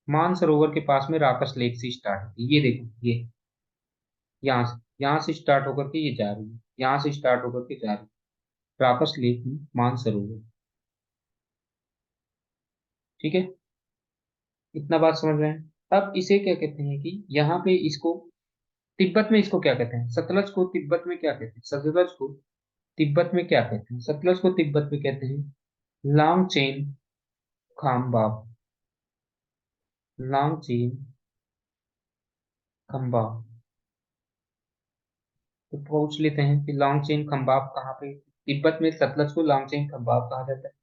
Mansarovar के पास में राकस लेक से स्टार्ट होती है, ये देखो, ये यहाँ से स्टार्ट होकर के ये जा रही है, यहाँ से स्टार्ट होकर के जा रही है राकस लेक में मानसरोवर। ठीक है, इतना बात समझ रहे हैं। अब इसे क्या कहते हैं कि यहाँ पे इसको तिब्बत में इसको क्या कहते हैं, सतलज को तिब्बत में क्या कहते हैं, सतलज को तिब्बत में क्या कहते हैं, सतलज को तिब्बत में कहते हैं लांग चेन खाम्बाप, लांग चेन खम्बाप। तो पूछ लेते हैं कि लॉन्ग चेन खंबाब कहाँ पे, तिब्बत में सतलज को लॉन्ग चेन खंबाब कहा जाता है।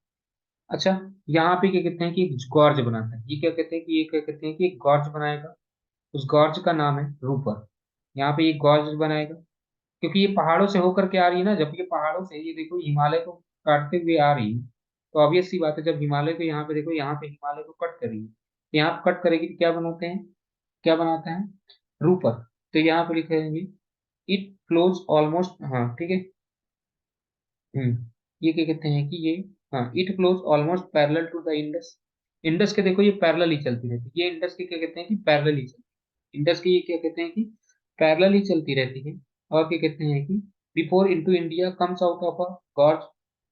अच्छा, यहाँ पे क्या कहते हैं कि एक गॉर्ज बनाता है, ये क्या कहते हैं कि ये क्या कहते हैं कि एक गॉर्ज बनाएगा, उस गॉर्ज का नाम है रूपर। यहाँ पे एक गॉर्ज बनाएगा, क्योंकि ये पहाड़ों से होकर के आ रही है ना, जब ये पहाड़ों से ये देखो हिमालय को काटते हुए आ रही है, तो ऑब्वियस सी बात है जब हिमालय को यहाँ पे देखो, यहाँ पे हिमालय को कट करेगी, तो यहाँ पे कट करेगी तो क्या बनाते हैं, क्या बनाते हैं, रूपर। तो यहाँ पे लिखेंगे इट फ्लोज ऑलमोस्ट, हाँ ठीक है। ये क्या कहते हैं कि ये, हाँ it flows almost parallel to the Indus. Indus के देखो ये पैरेलल ही चलती रहती है, ये इंडस की क्या कहते हैं कि पैरेलल ही चलती है, इंडस की ये क्या कहते हैं कि पैरेलल ही चलती रहती है। और क्या कहते हैं कि before into India comes out of a gorge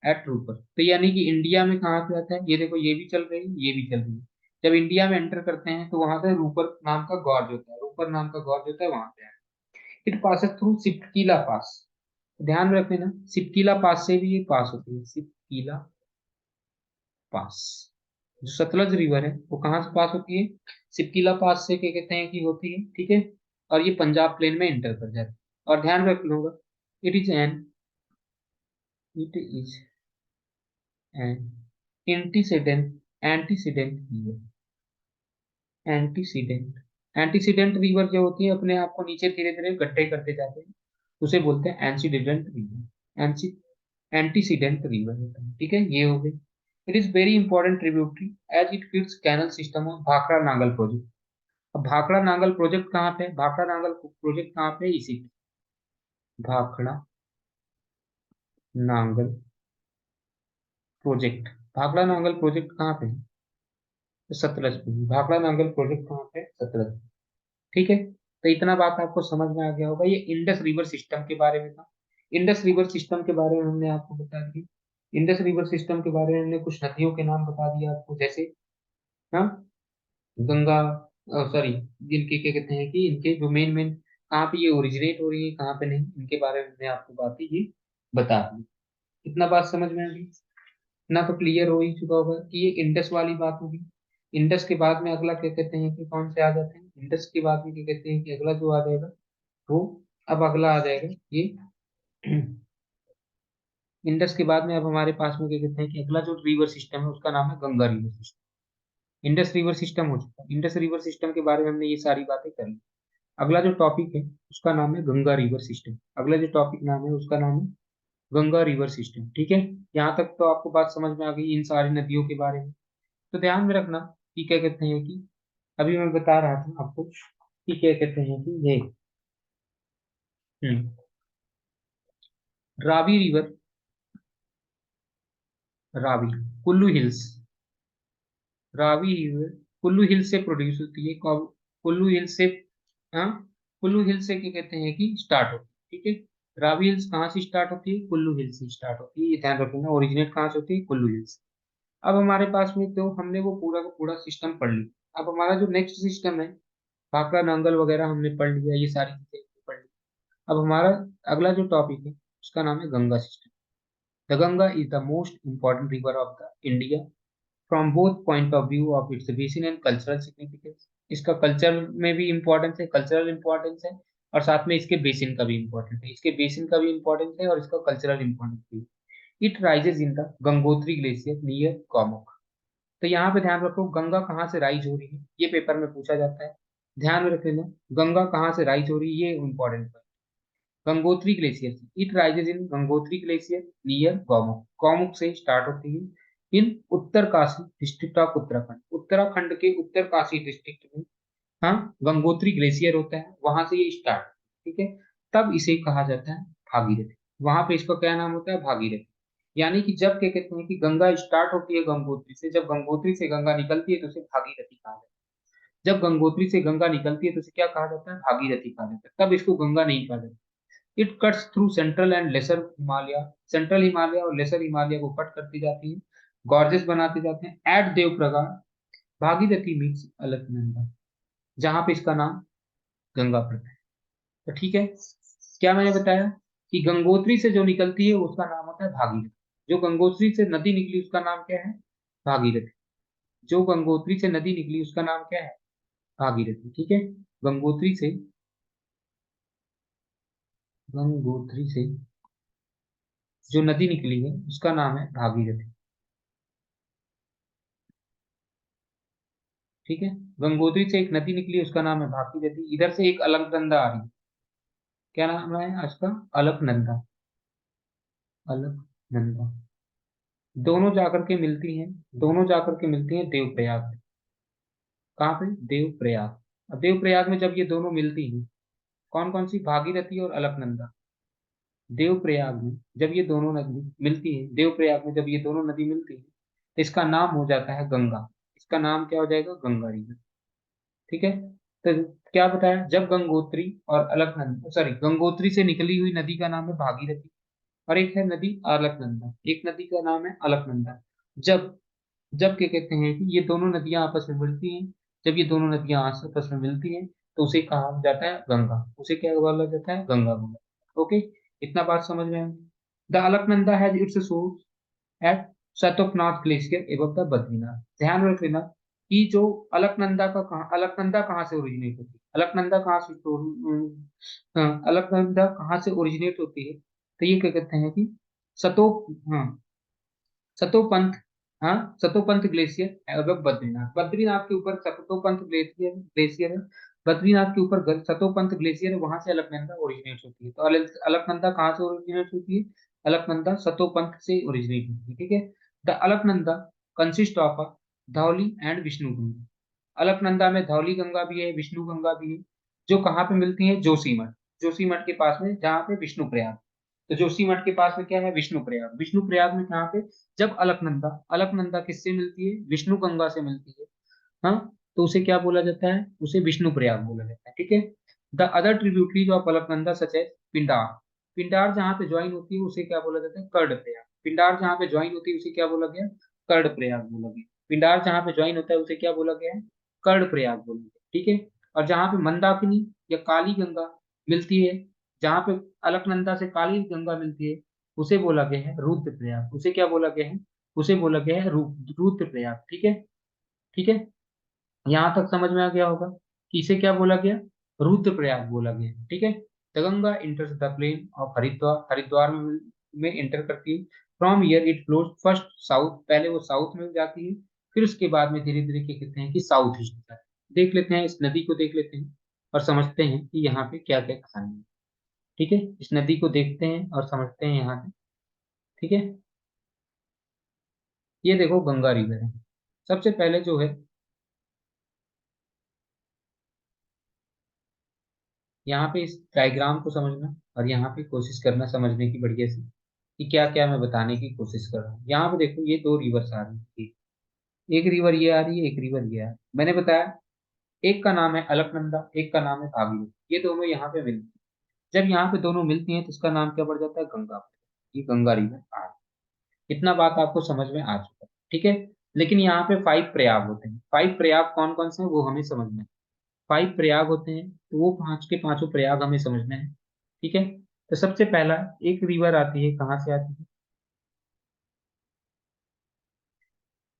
at Ropar. तो यानी कि इंडिया में कहाँ पे आता है, ये देखो ये भी चल रही है, ये भी चल रही है। जब इंडिया में एंटर करते हैं तो वहां से रूपर नाम का गॉर्ज होता है, रूपर नाम का गॉर्ज होता है वहां पे। इट पासेस थ्रू सिपकीला पास। ध्यान में रखना, सिपकीला पास से भी ये पास होती है, सिपकीला पास। जो सतलज रिवर है वो कहाँ से पास होती है, सिपकीला पास से क्या कहते हैं कि होती है, ठीक है। और ये पंजाब प्लेन में एंटर कर जाती है। और ध्यान रख लूंगा, it is an it is an antecedent antecedent river. Antecedent antecedent river जो होती है अपने आप को नीचे धीरे धीरे गड्ढे करते जाते हैं, उसे बोलते हैं एंटीसीडेंट रिवर। एंटीसीडेंट रिवर होता है, ठीक है, ये हो गई। It is very important tributary as it feeds canal system of Bhakra Nangal project. अब भाखड़ा नांगल प्रोजेक्ट कहाँ पे है, भाखड़ा नांगल प्रोजेक्ट कहाँ पे है, इसी पे। भाखड़ा नांगल प्रोजेक्ट, भाखड़ा नांगल प्रोजेक्ट कहाँ पे है, तो सतलज पे है। भाखड़ा नांगल प्रोजेक्ट कहाँ पे है, सतलज पे। ठीक है, तो इतना बात आपको समझ में आ गया होगा, ये इंडस रिवर सिस्टम के बारे में था। इंडस रिवर सिस्टम के बारे में हमने आपको बता दिया। इंडस रिवर सिस्टम के बारे में हमने कुछ नदियों के नाम बता दिया आपको, जैसे, हाँ, गंगा, सॉरी, जिनके क्या कहते हैं कि इनके जो मेन मेन कहाँ पे ये ओरिजिनेट हो रही है, कहाँ पे नहीं, इनके बारे में हमने आपको बातें ये बता दी। इतना बात समझ में आ गई, इतना तो क्लियर हो ही चुका होगा कि ये इंडस वाली बात होगी। इंडस के बाद में अगला क्या कहते हैं कि कौन से आ जाते हैं, इंडस के बाद में क्या कहते हैं कि अगला जो आ जाएगा वो, अब अगला आ जाएगा ये इंडस के बाद में अब हमारे पास में क्या कहते हैं कि अगला जो रिवर सिस्टम है उसका नाम है Ganga river system. Indus river system हो चुका है, इंडस रिवर सिस्टम के बारे में हमने ये सारी बातें कर ली। अगला जो टॉपिक है उसका नाम है गंगा रिवर सिस्टम, अगला जो टॉपिक नाम है उसका नाम है गंगा रिवर सिस्टम, ठीक है। यहाँ तक तो आपको बात समझ में आ गई इन सारी नदियों के बारे में। तो ध्यान में रखना कि क्या कहते हैं कि अभी मैं बता रहा था आपको कि क्या कहते हैं कि ये, hmm, Ravi river, Ravi, Kullu hills, Ravi river Kullu hills से प्रोड्यूस होती है, कुल्लू हिल्स से, हाँ, कुल्लू हिल्स से क्या कहते हैं कि स्टार्ट होती है, ठीक है। रावी हिल्स कहाँ से स्टार्ट होती है, कुल्लू हिल्स से स्टार्ट होती है, ये ध्यान रखना, ओरिजिनेट कहाँ से होती है, कुल्लू हिल्स। अब हमारे पास में तो हमने वो पूरा का पूरा सिस्टम पढ़ लिया। अब हमारा जो नेक्स्ट सिस्टम है, भाखड़ा नांगल वगैरह हमने पढ़ लिया, ये सारी चीजें पढ़ ली। अब हमारा अगला जो टॉपिक है उसका नाम है Ganga system. The Ganga is the most important river of the India from both point of view of its basin and cultural significance. इसका कल्चर में भी इंपॉर्टेंस है, कल्चरल इंपॉर्टेंस है, और साथ में इसके बेसिन का भी इंपॉर्टेंस है, इसके बेसिन का भी इंपॉर्टेंस है और इसका कल्चरल इंपॉर्टेंस भी। It rises in the Gangotri glacier near Gaumukh. तो यहाँ पे ध्यान रखो गंगा कहाँ से राइज हो रही है, ये पेपर में पूछा जाता है, ध्यान में रख लेना। गंगा कहाँ से राइज हो रही है ये इंपॉर्टेंट है। गंगोत्री ग्लेशियर से, it rises in Gangotri glacier near Gaumukh, Gaumukh से स्टार्ट होती है इन उत्तरकाशी डिस्ट्रिक्ट ऑफ उत्तराखंड, उत्तराखंड के उत्तरकाशी डिस्ट्रिक्ट में, हाँ, गंगोत्री ग्लेशियर होता है, वहां से ये स्टार्ट, ठीक है। तब इसे कहा जाता है भागीरथी, वहां पे इसका क्या नाम होता है, भागीरथी। यानी कि जब क्या कहते हैं कि गंगा स्टार्ट होती है गंगोत्री से, जब गंगोत्री से गंगा निकलती है तो उसे भागीरथी कहा जाता है। जब गंगोत्री से गंगा निकलती है तो उसे क्या कहा जाता है, भागीरथी कहा जाता है, तब इसको गंगा नहीं कहा जाता। It cuts through central and lesser Himalaya, central Himalaya और लेसर हिमालय को कट करती जाती है, गॉर्जेस बनाते जाते हैं एट देवप्रयाग। भागीरथी मीन्स अलकनंदा, जहां पे इसका नाम गंगा पड़ता है। तो ठीक है, क्या मैंने बताया कि गंगोत्री से जो निकलती है उसका नाम होता है भागीरथी। जो गंगोत्री से नदी निकली उसका नाम क्या है, भागीरथी। जो गंगोत्री से नदी निकली उसका नाम क्या है, भागीरथी, ठीक है। गंगोत्री से, गंगोत्री से जो नदी निकली है उसका नाम है भागीरथी, ठीक है। गंगोत्री से एक नदी निकली उसका नाम है भागीरथी, इधर से एक अलकनंदा आ रही है, क्या नाम है आज का? अलकनंदा। अलकनंदा। दोनों जाकर के मिलती हैं, दोनों जाकर के मिलती हैं देवप्रयाग में। कहाँ पे? देवप्रयाग। अब देवप्रयाग में जब ये दोनों मिलती हैं, कौन कौन सी? भागीरथी और अलकनंदा। देवप्रयाग में जब ये दोनों नदी मिलती है, देवप्रयाग में जब ये दोनों नदी मिलती है, तो इसका नाम हो जाता है गंगा। इसका नाम क्या हो जाएगा? गंगा रिवर। ठीक है। तो क्या बताया? जब गंगोत्री और अलकनंदा, सॉरी, गंगोत्री से निकली हुई नदी का नाम है भागीरथी, और एक है नदी अलकनंदा, एक नदी का नाम है अलकनंदा। जब जब क्या कहते हैं कि ये दोनों नदियां आपस में मिलती हैं, जब ये दोनों नदियां आपस में मिलती हैं, तो उसे कहा जाता है गंगा। उसे क्या बोला जाता है? गंगा बोला। ओके, इतना बात समझ में आई? The Alaknanda has its source at Satopanth glacier above the Badrinath. ध्यान रख लेना कि जो अलकनंदा कहाँ से ओरिजिनेट होती है, अलकनंदा कहाँ से अलकनंदा कहाँ से ओरिजिनेट होती है, तो ये क्या कहते हैं कि सतोप, हाँ, सतोपंथ, हाँ, सतोपंथ ग्लेशियर अब बद्रीनाथ, बद्रीनाथ के ऊपर सतोपंथ ग्लेशियर ग्लेशियर है। बद्रीनाथ के ऊपर सतोपंथ ग्लेशियर है, वहां से अलकनंदा ओरिजिनेट होती है। तो अलकनंदा कहाँ से ओरिजिनेट होती है? अलकनंदा सतोपंथ से ओरिजिनेट होती है। ठीक है। The Alaknanda consist of Dhauli and Vishnu Ganga. Alaknanda में धौली गंगा भी है, विष्णु गंगा भी है, जो कहाँ पे मिलती है? जोशीमठ। जोशीमठ के पास में, जहाँ पे विष्णु प्रयाग। तो जोशीमठ के पास में क्या है? विष्णु प्रयाग। विष्णु प्रयाग में कहाँ पे? जब अलकनंदा, अलकनंदा किससे मिलती है? विष्णु गंगा से मिलती है। हाँ, तो उसे क्या बोला जाता है? उसे विष्णु प्रयाग बोला जाता है। ठीक है। The other tributaries of Alaknanda such है पिंडार। पिंडार जहाँ पे ज्वाइन होती है उसे क्या बोला जाता है? कर्ण प्रयाग। पिंडार जहाँ पे ज्वाइन होती है उसे क्या बोला गया? कर्ण प्रयाग बोला गया। पिंडार जहाँ पे ज्वाइन होता है उसे क्या बोला गया है? कर्ण प्रयाग बोला गया। ठीक है। और जहाँ पे मंदाकिनी या काली गंगा मिलती है, जहाँ पे अलकनंदा से काली गंगा मिलती है, उसे बोला गया है रुद्र प्रयाग। उसे क्या बोला गया है? उसे बोला गया है रुद्र प्रयाग। ठीक है। ठीक है। यहां तक समझ में आ गया होगा कि इसे क्या बोला गया? रुद्रप्रयाग बोला गया। ठीक है। The Ganga enters the plain of Haridwar. Haridwar में इंटर करती है। From here it flows first south. पहले वो साउथ में जाती है, फिर उसके बाद में धीरे धीरे क्या कहते हैं कि साउथ ईस्ट जाती है। देख लेते हैं, इस नदी को देख लेते हैं और समझते हैं कि यहाँ पे क्या क्या कहानी है। ठीक है। इस नदी को देखते हैं और समझते हैं यहाँ पे। ठीक है। ये देखो गंगा रिवर है। सबसे पहले जो है, यहाँ पे इस डायग्राम को समझना और यहाँ पे कोशिश करना समझने की बढ़िया से कि क्या क्या मैं बताने की कोशिश कर रहा हूँ। यहाँ पे देखो ये दो रिवर्स आ रही है, एक रिवर ये आ रही है, एक रिवर ये आ रही है। मैंने बताया एक का नाम है अलकनंदा, एक का नाम है भागीरथी। ये दोनों यहाँ पे मिलती हैं। जब यहाँ पे दोनों मिलती हैं तो इसका नाम क्या पड़ जाता है? गंगा। ये गंगा रिवर आ रही है। इतना बात आपको समझ में आ चुका है। ठीक है। लेकिन यहाँ पे 5 प्रयाग होते हैं। 5 प्रयाग कौन कौन से हैं वो हमें समझना है। 5 प्रयाग होते हैं, तो वो पांच के पांचों प्रयाग हमें समझना है। ठीक है। तो सबसे पहला एक रिवर आती है, कहाँ से आती है?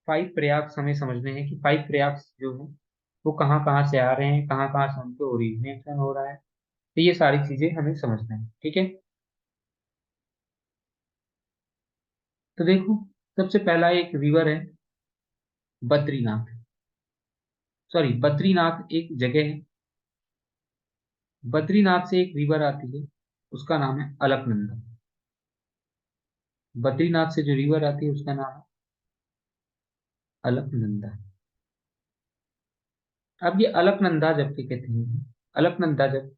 5 प्रयाग हमें समझने हैं कि 5 प्रयाग जो है वो कहाँ कहाँ से आ रहे हैं, कहाँ कहाँ से उनको ओरिजिनेशन हो रहा है। तो ये सारी चीजें हमें समझना है। ठीक है। तो देखो, सबसे पहला एक रिवर है बद्रीनाथ। सॉरी, बद्रीनाथ एक जगह है। बद्रीनाथ से एक रिवर आती है, उसका नाम है अलकनंदा। बद्रीनाथ से जो रिवर आती है उसका नाम है अलकनंदा। अब ये अलकनंदा जब क्या कहते हैं, अलकनंदा जब,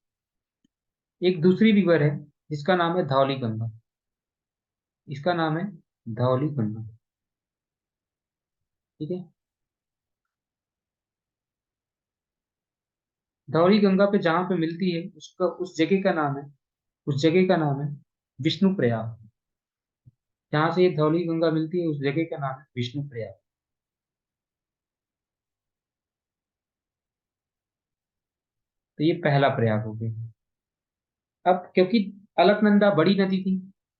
एक दूसरी रिवर है जिसका नाम है धौली गंगा। इसका नाम है धौली गंगा। ठीक है। धौली गंगा पे जहां पे मिलती है उसका, उस जगह का नाम है, उस जगह का नाम है विष्णु प्रयाग। जहां से ये धौली गंगा मिलती है उस जगह का नाम है विष्णु प्रयाग। तो ये पहला प्रयाग हो गया। अब क्योंकि अलकनंदा बड़ी नदी थी,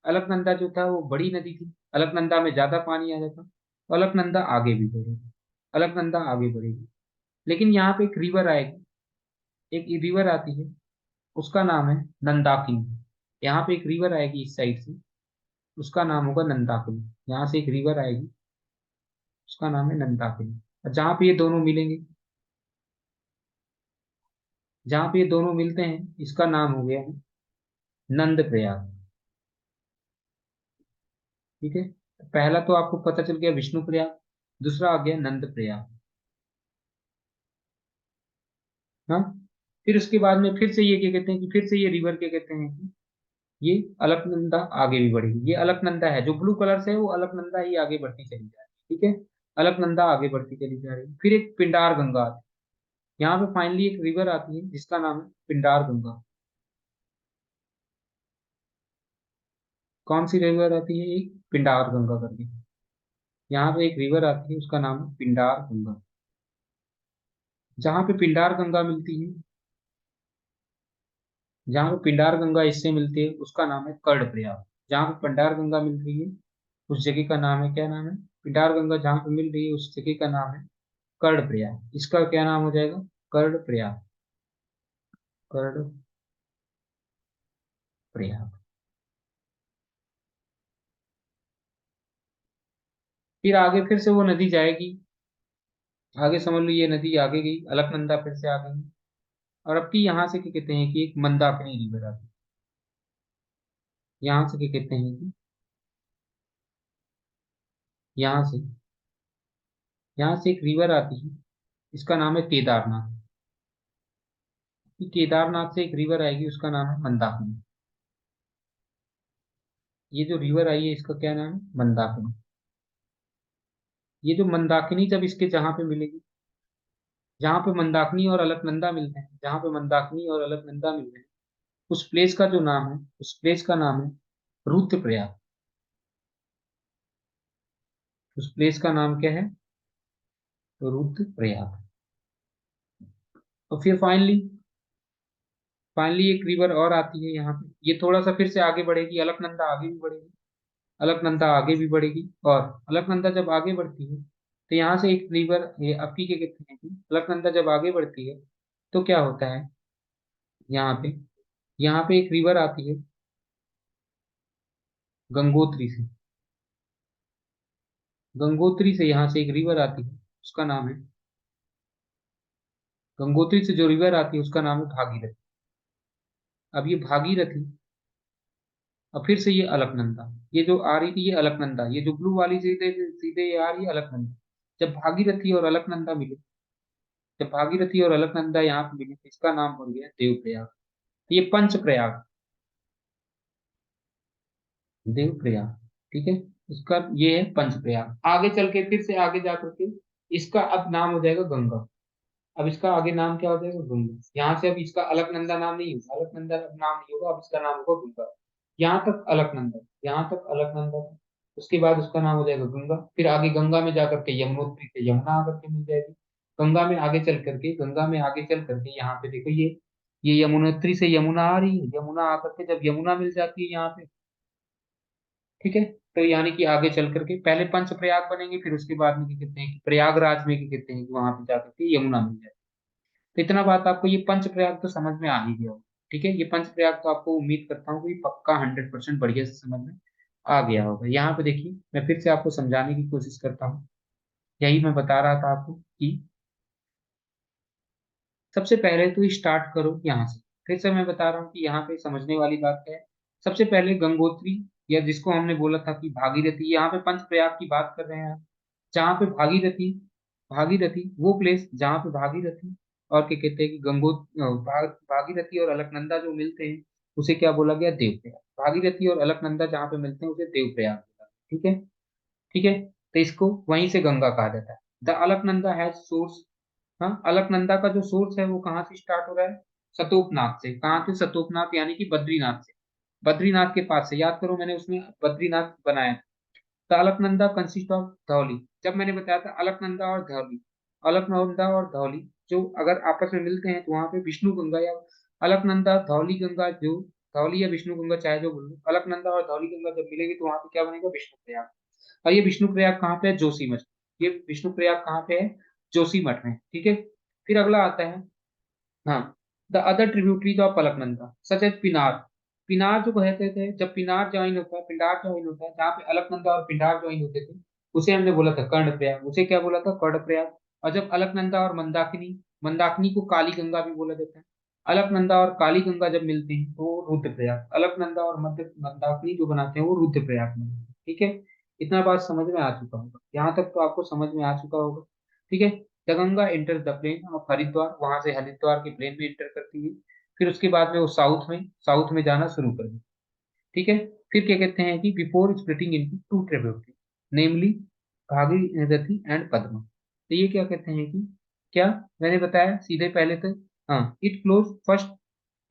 अलकनंदा जो था वो बड़ी नदी थी, अलकनंदा में ज्यादा पानी आ जाता, तो अलकनंदा आगे भी बढ़ेगी, अलकनंदा आगे बढ़ेगी। लेकिन यहाँ पे एक रिवर आएगी, एक रिवर आती है, उसका नाम है नंदाकिनी। यहाँ पे एक रिवर आएगी इस साइड से, उसका नाम होगा नंदाकिनी। यहाँ से एक रिवर आएगी, उसका नाम है नंदाकिनी। और जहाँ पे ये दोनों मिलेंगे, जहाँ पे ये दोनों मिलते हैं, इसका नाम हो गया है नंद प्रयाग। ठीक है, पहला तो आपको पता चल गया विष्णु प्रयाग, दूसरा आ गया नंद प्रयाग। हाँ, फिर उसके बाद में फिर से ये क्या कहते हैं कि फिर से ये रिवर क्या कहते हैं कि ये अलकनंदा आगे भी बढ़ेगी। ये अलकनंदा है जो ब्लू कलर से है, वो अलकनंदा ही आगे बढ़ती चली जा रही है। ठीक है, अलकनंदा आगे बढ़ती चली जा रही है। फिर एक पिंडार गंगा आती है। यहाँ पे फाइनली एक रिवर आती है जिसका नाम है पिंडार गंगा। कौन सी रिवर आती है? एक पिंडार गंगा करके। यहाँ पे एक रिवर आती है उसका नाम है पिंडार गंगा। जहाँ पे पिंडार गंगा मिलती है, जहाँ पे पिंडार गंगा इससे मिलती है उसका नाम है कर्णप्रयाग। जहाँ पे पिंडार गंगा मिल रही है उस जगह का नाम है, क्या नाम है? पिंडार गंगा जहाँ पे मिल रही है उस जगह का नाम है कर्णप्रयाग। इसका क्या नाम हो जाएगा? कर्णप्रयाग। कर्णप्रयाग। फिर आगे फिर से वो नदी जाएगी। आगे समझ लो ये नदी आगे गई, अलकनंदा फिर से आ गई। और अब की यहाँ से क्या कहते हैं कि एक मंदाकिनी रिवर आती है। यहाँ से क्या कहते हैं कि यहाँ से यहाँ से एक रिवर आती है, इसका नाम है केदारनाथ। कि केदारनाथ से एक रिवर आएगी उसका नाम है मंदाकिनी। ये जो रिवर आई है इसका क्या नाम है? मंदाकिनी। ये जो मंदाकिनी जब इसके जहाँ पे मिलेगी, जहाँ पे मंदाकिनी और अलकनंदा मिलते हैं, जहाँ पे मंदाकिनी और अलकनंदा मिलते हैं, उस प्लेस का जो नाम है, उस प्लेस का नाम है रुद्रप्रयाग। उस प्लेस का नाम क्या है? रुद्रप्रयाग। और फिर फाइनली फाइनली एक रिवर और आती है यहाँ पे, ये थोड़ा सा फिर से आगे बढ़ेगी, अलकनंदा आगे भी बढ़ेगी। अलकनंदा आगे भी बढ़ेगी, और अलकनंदा जब आगे बढ़ती है तो यहाँ से एक रिवर, ये आपकी क्या कहते हैं कि अलकनंदा जब आगे बढ़ती है तो क्या होता है यहाँ पे? यहाँ पे एक रिवर आती है गंगोत्री से। गंगोत्री से यहाँ से एक रिवर आती है उसका नाम है, गंगोत्री से जो रिवर आती है उसका नाम है भागीरथी। अब ये भागीरथी, अब फिर से ये अलकनंदा, ये जो आ रही थी ये अलकनंदा, ये जो ब्लू वाली सीधे सीधे ये आ रही है अलकनंदा। जब भागीरथी और अलकनंदा मिले, जब भागीरथी और अलकनंदा यहाँ पे मिले तो इसका नाम बन गया देवप्रयाग। तो ये पंचप्रयाग, देवप्रयाग। ठीक है, इसका ये है पंचप्रयाग। आगे चल के फिर से आगे जा करके इसका अब नाम हो जाएगा गंगा। अब इसका आगे नाम क्या हो जाएगा? गंगा। यहाँ से अब इसका अलकनंदा नाम नहीं होगा, अलकनंदा अब नाम नहीं होगा, अब इसका नाम होगा गंगा। यहाँ तक अलकनंदा, यहाँ तक अलकनंदा था। उसके बाद उसका नाम हो जाएगा गंगा। फिर आगे गंगा में जाकर के यमुनोत्री से यमुना आकर के मिल जाएगी। गंगा में आगे चल करके, गंगा में आगे चल करके यहाँ पे देखो ये यमुनोत्री से यमुना आ रही है। यमुना आकर के जब यमुना मिल जाती है यहाँ पे, ठीक है, तो यानी कि आगे चल करके पहले पंच प्रयाग बनेंगे, फिर उसके बाद में क्या कहते हैं कि प्रयागराज में क्या कहते हैं कि वहां पे जाकर के यमुना मिल जाए। तो इतना बात आपको ये पंच प्रयाग तो समझ में आ ही गया होगा। ठीक है, ये पंच प्रयाग तो आपको उम्मीद करता हूँ कि पक्का 100% बढ़िया से समझ में आ गया होगा। यहाँ पे देखिए मैं फिर से आपको समझाने की कोशिश करता हूँ। यही मैं बता रहा था आपको कि सबसे पहले तो स्टार्ट करो यहाँ से। फिर से मैं बता रहा हूँ कि यहाँ पे समझने वाली बात क्या है। सबसे पहले गंगोत्री, या जिसको हमने बोला था कि भागीरथी, यहाँ पे पंच प्रयाग की बात कर रहे हैं। जहाँ पे भागीरथी, भागीरथी वो प्लेस जहाँ पे भागीरथी और क्या कहते हैं कि भागीरथी और अलकनंदा जो मिलते हैं उसे क्या बोला गया? देवप्रयाग। भागीरथी और अलकनंदा जहाँ पे मिलते हैं उसे देवप्रयाग बोला। ठीक है, ठीक है, तो इसको वहीं से गंगा कहा जाता है। The Alaknanda has source. हाँ, अलकनंदा का जो सोर्स है वो कहाँ से स्टार्ट हो रहा है? सतोपनाथ से। कहाँ से? सतोपनाथ यानी कि बद्रीनाथ से। बद्रीनाथ के पास से, याद करो मैंने उसमें बद्रीनाथ बनाया था। तो अलकनंदा कंसिस्ट ऑफ धौली। जब मैंने बताया था अलकनंदा और धौली, अलकनंदा और धौली जो अगर आपस में मिलते हैं तो वहां पे विष्णु गंगा, या अलकनंदा धौली गंगा, जो धौली या विष्णु गंगा चाहे जो बोलो, अलकनंदा और धौली गंगा जब मिलेगी तो वहां पे क्या बनेगा? विष्णु प्रयाग। और ये विष्णु प्रयाग कहाँ पे है? जोशीमठ। ये विष्णु प्रयाग कहाँ पे है? जोशीमठ में। ठीक है, फिर अगला आता है, हाँ, the other tributaries of Alaknanda such as Pindar. Pindar जो कहते थे, जब पिनार ज्वाइन होता है, पिंडार ज्वाइन होता है, जहाँ पे अलकनंदा और पिंडार ज्वाइन होते थे उसे हमने बोला था कर्णप्रयाग। उसे क्या बोला था? कर्णप्रयाग। और जब अलकनंदा और मंदाकिनी, मंदाकिनी को काली गंगा भी बोला जाता है। अलकनंदा और काली गंगा जब मिलती हैं तो वो रुद्रप्रयाग, अलकनंदा और मध्य मंदाकिनी जो बनाते हैं वो रुद्रप्रयाग में बनते हैं। ठीक है, इतना बात समझ में आ चुका होगा, यहाँ तक तो आपको समझ में आ चुका होगा। ठीक है, the Ganga enters the plain of Haridwar, वहां से हरिद्वार के प्लेन में एंटर करती है। फिर उसके बाद में वो साउथ में जाना शुरू कर देती है। ठीक है, फिर क्या कहते हैं कि before splitting into two tributary, namely Bhagirathi and Padma. तो ये क्या कहते हैं कि, क्या मैंने बताया सीधे पहले तो, हाँ, it flows first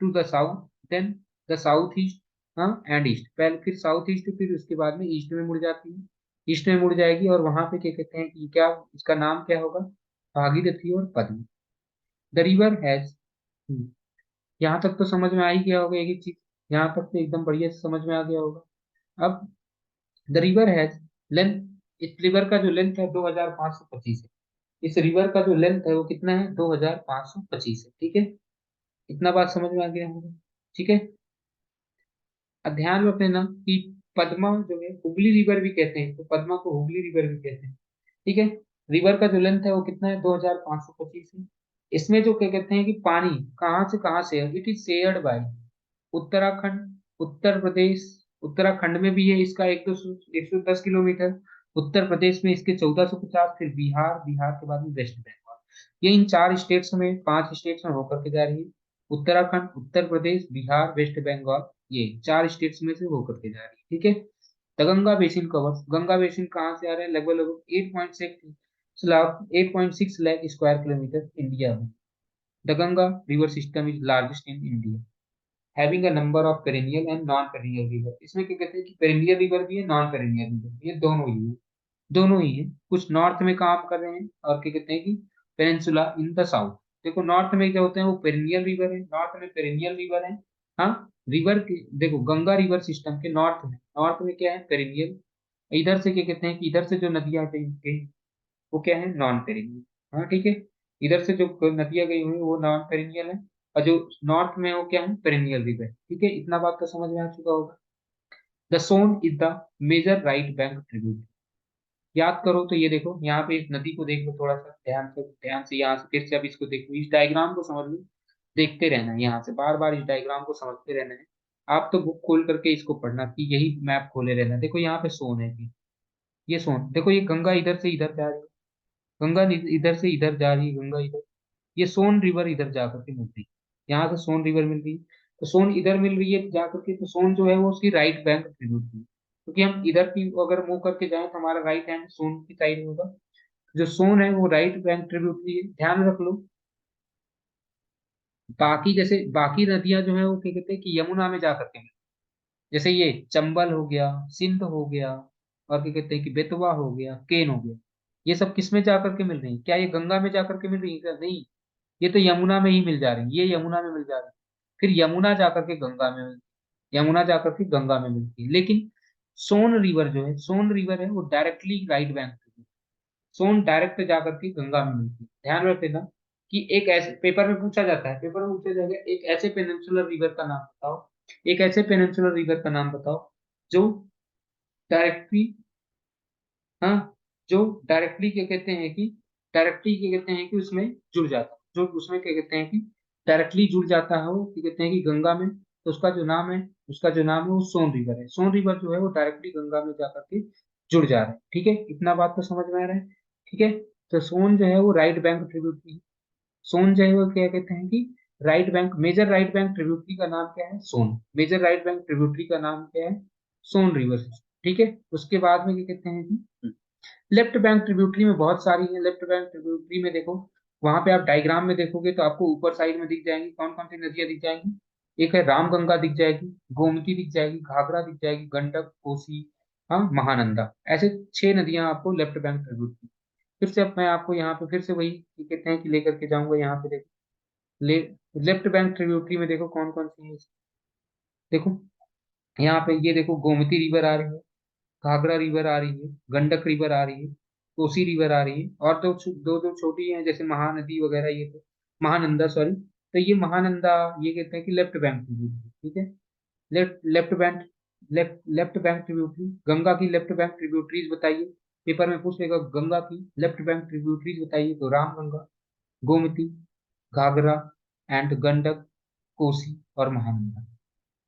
to the south, then the south east, हाँ एंड ईस्ट, पहले फिर साउथ ईस्ट, फिर उसके बाद में ईस्ट में मुड़ जाती है, ईस्ट में मुड़ जाएगी और वहां पे क्या कहते हैं कि क्या, इसका नाम क्या होगा, भागीरथी और पद्मा। द रिवर हैज, यहाँ तक तो समझ में आ ही गया होगा एक एक चीज, यहाँ तक तो एकदम बढ़िया से समझ में आ गया होगा। अब द रिवर हैज लेंथ, इस रिवर का जो लेंथ है 2525 है, इस रिवर का जो लेंथ है वो कितना है, 2525 है। ठीक है, इतना बात समझ में आ गया होगा। ठीक है, अब ध्यान रख लेना कि पद्मा जो है हुगली रिवर भी कहते हैं, तो पद्मा को हुगली रिवर भी कहते हैं। ठीक है, रिवर का जो लेंथ है वो कितना है, 2525 है। इसमें जो क्या कहते हैं कि पानी कहाँ से कहाँ से है, it is shared by Uttarakhand, Uttar Pradesh, Uttarakhand में भी है इसका 110 किलोमीटर, उत्तर प्रदेश में इसके 1450, फिर बिहार, बिहार के बाद में वेस्ट बंगाल। ये इन चार स्टेट्स में, पांच स्टेट्स में होकर के जा रही है, उत्तराखंड, उत्तर प्रदेश, बिहार, वेस्ट बंगाल, ये चार स्टेट्स में से होकर के जा रही है। ठीक है, the Ganga basin covers, Ganga basin कहाँ से आ रहा है, लगभग लगभग 8.6 लाख इंडिया में। The Ganga river system is largest in India, having a number of perennial and non perennial river. इसमें क्या कहते हैं कि पेरिनियल रिवर भी है, नॉन पेरिनियल रिवर भी है, दोनों ही है, दोनों ही है। कुछ नॉर्थ में काम कर रहे हैं और क्या कहते हैं कि पेनिनसुला इन द साउथ। देखो नॉर्थ में क्या होते हैं, वो पेरिनियल रिवर है, नॉर्थ में पेरिनियल रिवर है। हाँ, रिवर के देखो, गंगा रिवर सिस्टम के नॉर्थ में क्या है, पेरिनियल। इधर से क्या कहते हैं कि इधर से जो नदियां गई गई, वो क्या है, नॉन पेरिनियल। हाँ ठीक है, इधर से जो नदियां गई हुई वो नॉन पेरिनियल है, और जो नॉर्थ में है वो क्या है, पेरिनियल रिवर। ठीक है, इतना बात तो समझ में आ चुका होगा। The Son is the major right bank tribute, याद करो तो ये देखो, यहाँ पे इस नदी को देख लो थोड़ा सा ध्यान से यहाँ से फिर से अब इसको देखो, इस डायग्राम को समझ लो, देखते रहना है यहाँ से, बार बार इस डायग्राम को समझते रहना है। आप तो बुक खोल करके इसको पढ़ना कि यही मैप खोले रहना। देखो यहाँ पे सोन है कि, ये सोन देखो, ये गंगा इधर से इधर जा रही है, गंगा इधर से इधर जा रही है, गंगा इधर, ये सोन रिवर इधर जाकर के मिल रही है, यहाँ से सोन रिवर मिल रही है, तो सोन इधर मिल रही है जाकर के, तो सोन जो है वो उसकी राइट बैंक ट्रिब्यूट है, क्योंकि हम इधर की अगर मूव करके जाए तो हमारा राइट हैंड सोन की साइड होगा, जो सोन है वो राइट बैंक ट्रिब्यूटरी है, ध्यान रख लो। बाकी जैसे बाकी नदियां जो है वो क्या कहते हैं कि यमुना में जा करके मिलती हैं। जैसे ये चंबल हो गया, सिंध हो गया, और क्या कहते हैं कि बेतवा हो गया, केन हो गया, ये सब किस में जा करके मिल रही है, क्या ये गंगा में जा करके मिल रही है क्या, नहीं, ये तो यमुना में ही मिल जा रही है, ये यमुना में मिल जा रही है, फिर यमुना जाकर के गंगा में मिलती है, यमुना जाकर के गंगा में मिलती है। लेकिन सोन रिवर जो है, सोन रिवर है वो डायरेक्टली राइट बैंक, सोन डायरेक्ट जाकर के गंगा में मिलती है। ध्यान रख लेना कि एक ऐसे पेपर में पूछा जाता है, पेपर में पूछा जाएगा एक ऐसे पेनिनसुलर रिवर का नाम बताओ, एक ऐसे पेनिनसुलर रिवर का नाम बताओ जो डायरेक्टली, हाँ, जो डायरेक्टली क्या कहते हैं कि, डायरेक्टली क्या कहते हैं कि उसमें जुड़ जाता है, जो उसमें क्या कहते हैं कि डायरेक्टली जुड़ जाता है, वो क्या कहते हैं कि गंगा में, तो उसका जो नाम है वो सोन रिवर है, सोन रिवर जो है वो डायरेक्टली गंगा में जाकर के जुड़ जा रहा है। ठीक है, इतना बात तो समझ में आ रहा है। ठीक है, तो सोन जो है वो राइट बैंक ट्रिब्यूटरी, सोन जो है वो क्या कहते हैं कि right bank, major right bank tributary का नाम क्या है, Son, major right bank tributary का नाम क्या है, सोन रिवर। ठीक है, उसके बाद में क्या कहते हैं कि लेफ्ट बैंक ट्रिब्यूटरी में बहुत सारी है, लेफ्ट बैंक ट्रिब्यूटरी में देखो, वहां पे आप डायग्राम में देखोगे तो आपको ऊपर साइड में दिख जाएंगी कौन कौन सी नदियां दिख जाएंगी, एक है रामगंगा दिख जाएगी, गोमती दिख जाएगी, घाघरा दिख जाएगी, गंडक, कोसी, हाँ, महानंदा, ऐसे 6 नदियां आपको लेफ्ट बैंक ट्रिब्यूटरी। फिर से अब मैं आपको यहाँ पे फिर से वही कहते हैं कि लेकर के जाऊंगा, यहाँ पे देखो, ले लेफ्ट बैंक ट्रिब्यूटरी में देखो कौन कौन सी है, देखो यहाँ पे ये देखो, गोमती रिवर आ रही है, घाघरा रिवर आ रही है, गंडक रिवर आ रही है, कोसी रिवर आ रही है, और तो दो दो छोटी हैं जैसे महानदी वगैरह, ये तो महानंदा, सॉरी, तो ये महानंदा, ये कहते हैं कि लेफ्ट बैंक ट्रिब्यूटरी। ठीक है, left bank, left bank tributary, Ganga की लेफ्ट बैंक ट्रिब्यूटरीज बताइए, पेपर में पूछ लेगा गंगा की लेफ्ट बैंक ट्रिब्यूटरीज बताइए, तो राम गंगा, गोमती, घाघरा एंड गंडक, कोसी और Mahananda.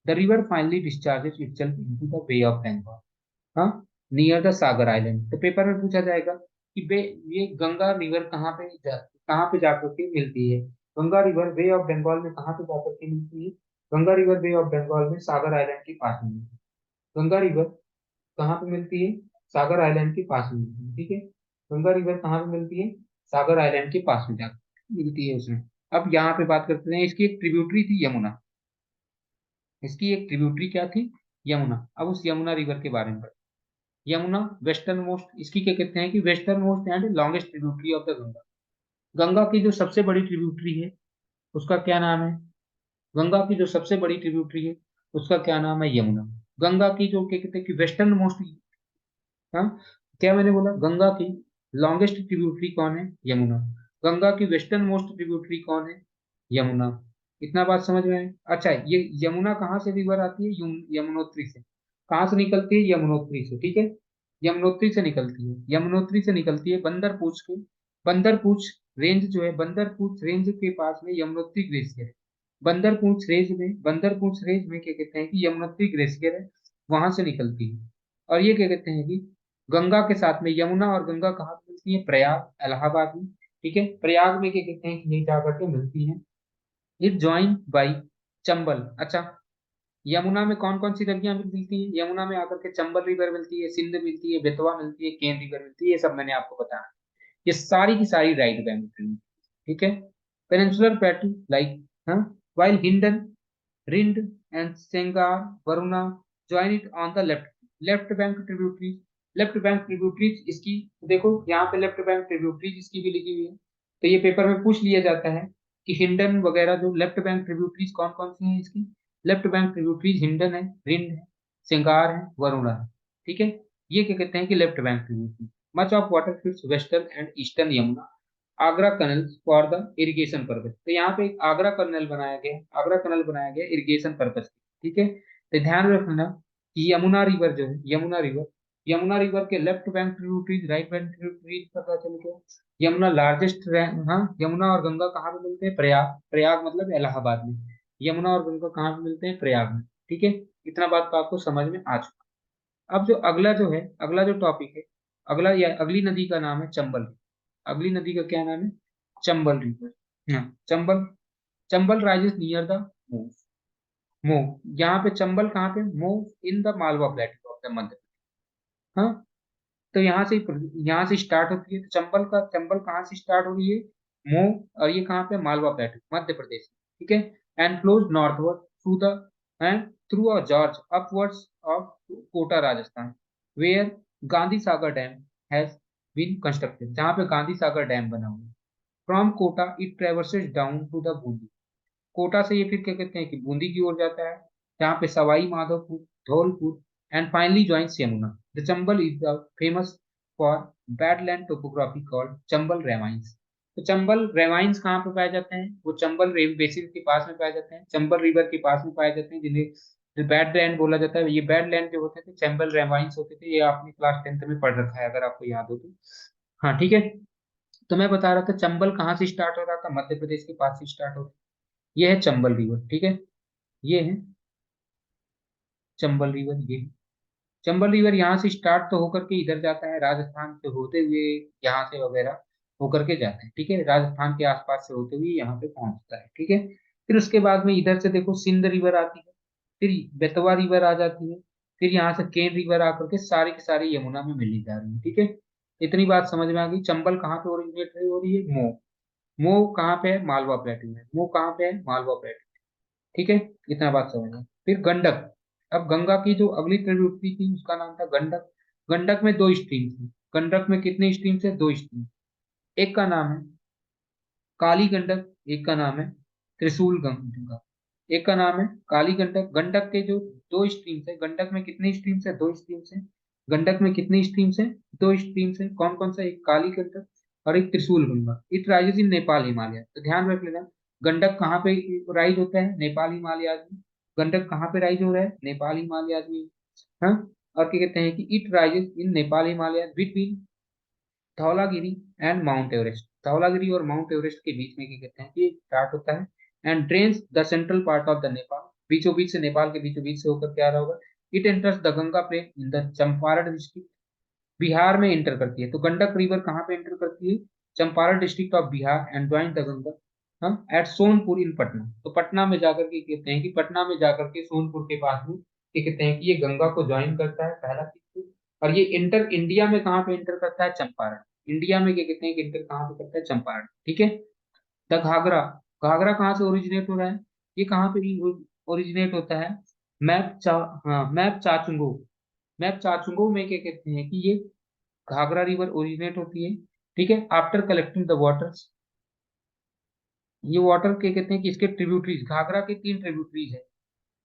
The river finally discharges itself into the Bay of Bengal, हाँ, नियर द सागर आइलैंड। तो पेपर में पूछा जाएगा कि बे ये गंगा रिवर कहाँ पे जाकर के मिलती है। Ganga river Bay of Bengal में कहाँ पे जाकर के मिलती है। Ganga river Bay of Bengal में सागर आइलैंड के पास में मिलती है। गंगा रिवर कहाँ पे मिलती है, सागर आइलैंड के पास में मिलती है, ठीक है। गंगा रिवर कहाँ पे मिलती है, सागर आइलैंड के पास में जाकर मिलती है उसमें। अब यहाँ पे बात करते हैं, इसकी एक ट्रिब्यूटरी थी यमुना। इसकी एक ट्रिब्यूटरी क्या थी, यमुना। अब उस यमुना रिवर के बारे में यमुना वेस्टर्न मोस्ट, इसकी क्या कहते हैं कि western most and longest tributary of the Ganga. Ganga की जो सबसे बड़ी ट्रिब्यूटरी है उसका क्या नाम है, गंगा की जो सबसे बड़ी ट्रिब्यूटरी है उसका क्या नाम है, यमुना। गंगा की जो क्या कहते हैं कि वेस्टर्न मोस्ट, हाँ, क्या मैंने बोला, गंगा की लॉन्गेस्ट ट्रिब्यूटरी कौन है, यमुना। गंगा की वेस्टर्न मोस्ट ट्रिब्यूटरी कौन है, यमुना। इतना बात समझ में है। अच्छा, ये यमुना कहाँ से रिवर आती है, यमुनोत्री से। कहाँ से निकलती है, यमुनोत्री से, ठीक है। यमुनोत्री से निकलती है, यमुनोत्री से निकलती है बंदरपूछ के। बंदरपूछ रेंज जो है, बंदरपूछ रेंज के पास में यमुनोत्री ग्लेशियर है। बंदरपूछ रेंज में क्या कहते हैं कि यमुनोत्री ग्लेशियर है, वहां से निकलती है। और ये क्या कहते हैं कि गंगा के साथ में यमुना और गंगा कहाँ पे मिलती है, प्रयाग इलाहाबाद में, ठीक है। प्रयाग में क्या कहते हैं कि ये जाकर के मिलती है। It join by Chambal. अच्छा, यमुना में कौन कौन सी नदियां मिलती हैं, यमुना में आकर के चंबल रिवर मिलती है, सिंध मिलती है, बेतवा मिलती है, केन रिवर मिलती है, ये सब मैंने आपको बताया। ये सारी की सारी राइट बैंक मिलती है, ठीक है। पेनिनसुलर प्लेटू लाइक, हाँ, while Hindon, Rind and Sengar, Varuna join it on the left, left bank tributaries. Left bank tributaries इसकी, देखो यहाँ पे लेफ्ट बैंक ट्रिब्यूटरीज इसकी भी लिखी हुई है। तो ये पेपर में पूछ लिया जाता है कि हिंडन वगैरह जो लेफ्ट बैंक ट्रिब्यूटरीज कौन कौन सी हैं इसकी। लेफ्ट बैंक ट्रिब्यूटरीज हिंडन है, रिंड है, सिंगार है, वरुणा है, ठीक है। ये क्या कहते हैं कि left bank tributary. Much of water flows western and eastern Yamuna, Agra कनल for the irrigation purpose. तो यहाँ पे एक आगरा कनल बनाया गया, आगरा कनल बनाया गया इरिगेशन पर्पज, ठीक है। तो ध्यान रखना कि यमुना रिवर जो है, यमुना रिवर के left bank tributaries, right bank tributaries पता चल गया। यमुना लार्जेस्ट, हाँ, यमुना और गंगा कहाँ पे मिलते हैं, प्रयाग, प्रयाग मतलब इलाहाबाद में। यमुना और गंगा कहाँ पे मिलते हैं, प्रयाग में, ठीक है। इतना बात तो आपको समझ में आ चुका। अब जो अगला जो है, अगला जो टॉपिक है, अगला या अगली नदी का नाम है चंबल। अगली नदी का क्या नाम है, चंबल रिवर। हाँ, Chambal, Chambal rises near the Mhow, Mhow. यहाँ पे चंबल कहाँ पे, Mhow in the Malwa plateau of the Madhya, हाँ। तो यहाँ से स्टार्ट होती है। तो चंबल कहाँ से स्टार्ट हो रही है, मूव, और ये कहाँ पे, मालवा प्लेटू मध्य प्रदेश, ठीक है। And flows northward through the, and through a gorge upwards of Kota Rajasthan, where Gandhi Sagar dam has been constructed, जहाँ पे गांधी सागर डैम बना हुआ है। From Kota it traverses down to the Bundi, Kota से ये फिर क्या कहते हैं कि बूंदी की ओर जाता है, जहाँ पे Sawai Madhopur, Dholpur, and finally joins Yamuna. The Chambal is the famous for badland topography called Chambal ravines. तो चंबल रेवाइंस कहाँ पे पाए जाते हैं, वो चंबल बेसिन के पास में पाए जाते हैं, चंबल रिवर के पास में पाए जाते हैं, जिन्हें बैडलैंड बोला जाता है। ये बैडलैंड जो होते थे, चंबल रेवाइंस होते थे, ये आपने क्लास 10th में पढ़ रखा है अगर आपको याद हो तो। हाँ, ठीक है। तो मैं बता रहा था चंबल कहाँ से स्टार्ट हो रहा था, मध्य प्रदेश के पास से स्टार्ट हो, ये है चंबल रिवर, ठीक है। ये है चंबल रिवर, ये है। चंबल रिवर यहाँ से स्टार्ट तो होकर के इधर जाता है, राजस्थान से होते हुए यहाँ से वगैरह होकर के जाता है, ठीक है। राजस्थान के आसपास से होते हुए यहाँ पे पहुंचता है, ठीक है। फिर उसके बाद में इधर से देखो सिंध रिवर आती है, फिर बेतवा रिवर आ जाती है, फिर यहाँ से केन रिवर आकर के सारी की सारी यमुना में मिली जा रही है, ठीक है। इतनी बात समझ में आ गई। चंबल कहाँ पे ओरिजिनेट हो रही है, मो, मो कहाँ पे है, मालवा प्लेटू में, मो कहाँ पे है, मालवा प्लेटू, ठीक है। इतना बात समझ में। फिर गंडक, अब गंगा की जो अगली ट्रिब्यूटरी थी उसका नाम था गंडक। गंडक में दो स्ट्रीम थी, गंडक में कितने स्ट्रीम है, दो स्ट्रीम। एक का नाम है काली गंडक, एक का नाम है त्रिशूल गंगा। एक का नाम है काली गंडक। गंडक के जो दो स्ट्रीम्स है, गंडक में कितने स्ट्रीम्स है, दो स्ट्रीम्स है। गंडक में कितनी स्ट्रीम्स है, दो स्ट्रीम्स है। कौन कौन सा, एक काली गंडक और एक त्रिशूल Ganga. It rises in Nepal Himalaya. तो ध्यान रख लेना, गंडक कहाँ पे राइज होता है, नेपाल हिमालय में। गंडक कहाँ पे राइज हो रहा है, नेपाल हिमालय में, हाँ। और क्या कहते हैं कि it rises in Nepal Himalaya between Dhaulagiri and mount Everest. Dhaulagiri और माउंट एवरेस्ट के बीच में क्या कहते हैं कि स्टार्ट होता है, and drains the central part of the Nepal, बीचों बीच से, नेपाल के बीचों बीच से होकर के आ रहा होगा। It enters the Ganga plain in the Champaran district, Bihar में एंटर करती है। तो गंडक रिवर कहाँ पे एंटर करती है? Champaran district of Bihar, and join the Ganga हम एट सोनपुर इन पटना। तो पटना में जाकर के कहते हैं कि पटना में जाकर के सोनपुर के पास में ये कहते हैं कि ये गंगा को ज्वाइन करता है, पहला चीज। और ये इंटर इंडिया में कहाँ पे इंटर करता है? चंपारण। इंडिया में क्या कहते हैं कि इंटर कहाँ पे करता है? चंपारण, ठीक है। द घाघरा, घाघरा कहाँ से ओरिजिनेट हो रहा है? ये कहाँ पे ओरिजिनेट होता है? मैप चा हाँ, मैप चाचुंगो, मैप चाचुंगो में क्या कहते हैं कि ये घाघरा रिवर ओरिजिनेट होती है, ठीक है। आफ्टर कलेक्टिंग द वाटर्स, ये वाटर क्या कहते हैं कि इसके ट्रिब्यूटरीज, घाघरा के तीन ट्रिब्यूटरीज है।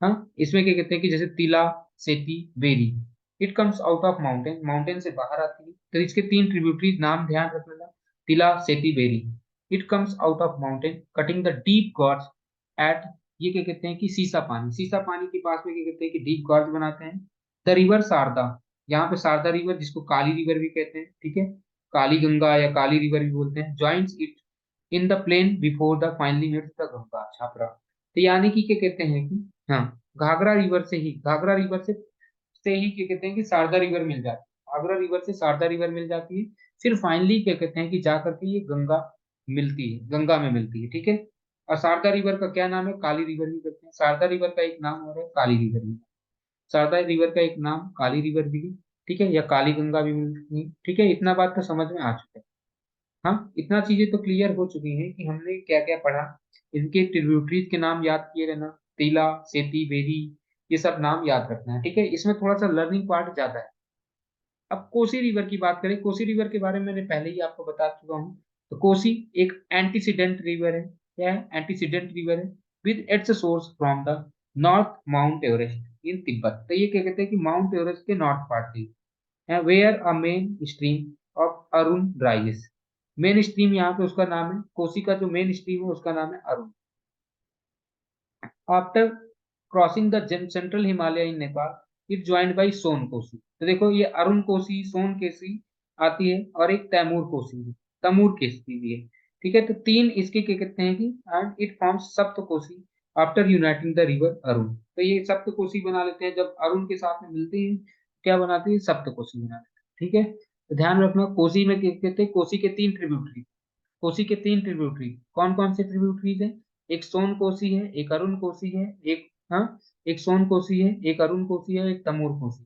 हाँ, इसमें क्या कहते हैं कि जैसे Tila, Seti, Beri. It comes out of mountain, mountain से बाहर आती है। तो इसके तीन ट्रिब्यूटरीज नाम ध्यान रख लेना, Tila, Seti, Beri. It comes out of mountain cutting the deep gorge at, ये क्या कहते हैं कि सीसा पानी, सीसा पानी के पास में क्या कहते हैं कि डीप गॉर्ज बनाते हैं। द रिवर शारदा, यहाँ पे शारदा रिवर जिसको काली रिवर भी कहते हैं, ठीक है, काली गंगा या काली रिवर भी बोलते हैं, joins it in the plain before the finally meets the Ganga, Chhapra. तो यानी कि क्या कहते हैं कि हाँ, घाघरा रिवर से ही, घाघरा रिवर से ही क्या कहते हैं कि शारदा रिवर मिल जाती है, घाघरा रिवर से शारदा रिवर मिल जाती है। फिर फाइनली क्या कहते हैं कि जाकर के ये गंगा मिलती है, गंगा में मिलती है, ठीक है। और शारदा रिवर का क्या नाम है? काली रिवर भी कहते हैं। शारदा रिवर का एक नाम और है काली रिवर भी, शारदा रिवर का एक नाम काली रिवर भी है, ठीक है, या काली गंगा भी मिलती है, ठीक है। इतना बात तो समझ में आ चुका है। हाँ, इतना चीजें तो क्लियर हो चुकी हैं कि हमने क्या क्या पढ़ा। इनके ट्रिब्यूटरीज के नाम याद किए रहना, तीला, सेती, बेरी, ये सब नाम याद रखना है, ठीक है। इसमें थोड़ा सा लर्निंग पार्ट ज्यादा है। अब कोसी रिवर की बात करें, कोसी रिवर के बारे में मैंने पहले ही आपको बता चुका हूँ। तो कोसी एक एंटीसीडेंट रिवर है। क्या है? एंटीसीडेंट रिवर है with its source from the north Mount Everest in Tibet. तो ये क्या कहते हैं कि माउंट एवरेस्ट के नॉर्थ पार्ट से, where a main stream of Arun rises. Main stream यहाँ पे उसका नाम है, कोसी का जो मेन स्ट्रीम है उसका नाम है Arun. After crossing the central Himalaya in Nepal it joined by Son Kosi. तो देखो ये अरुण कोसी, सोन कोसी आती है, और एक तैमूर कोसी भी, तमूर कोसी भी है, ठीक है। तो तीन इसके क्या कहते हैं कि एंड इट फॉर्म्स सप्त Kosi after uniting the river Arun. तो ये सप्त कोसी बना लेते हैं, जब अरुण के साथ में मिलते हैं क्या बनाते हैं? सप्त कोसी बना लेते हैं, ठीक है। तो ध्यान रखना, कोसी में क्या कहते हैं? कोसी के तीन ट्रिब्यूटरी, कोसी के तीन ट्रिब्यूटरी कौन कौन से ट्रिब्यूटरीज है? एक सोन कोसी है, एक अरुण कोसी है, एक, हाँ, एक सोन कोसी है, एक अरुण कोसी है, एक तमोर कोसी।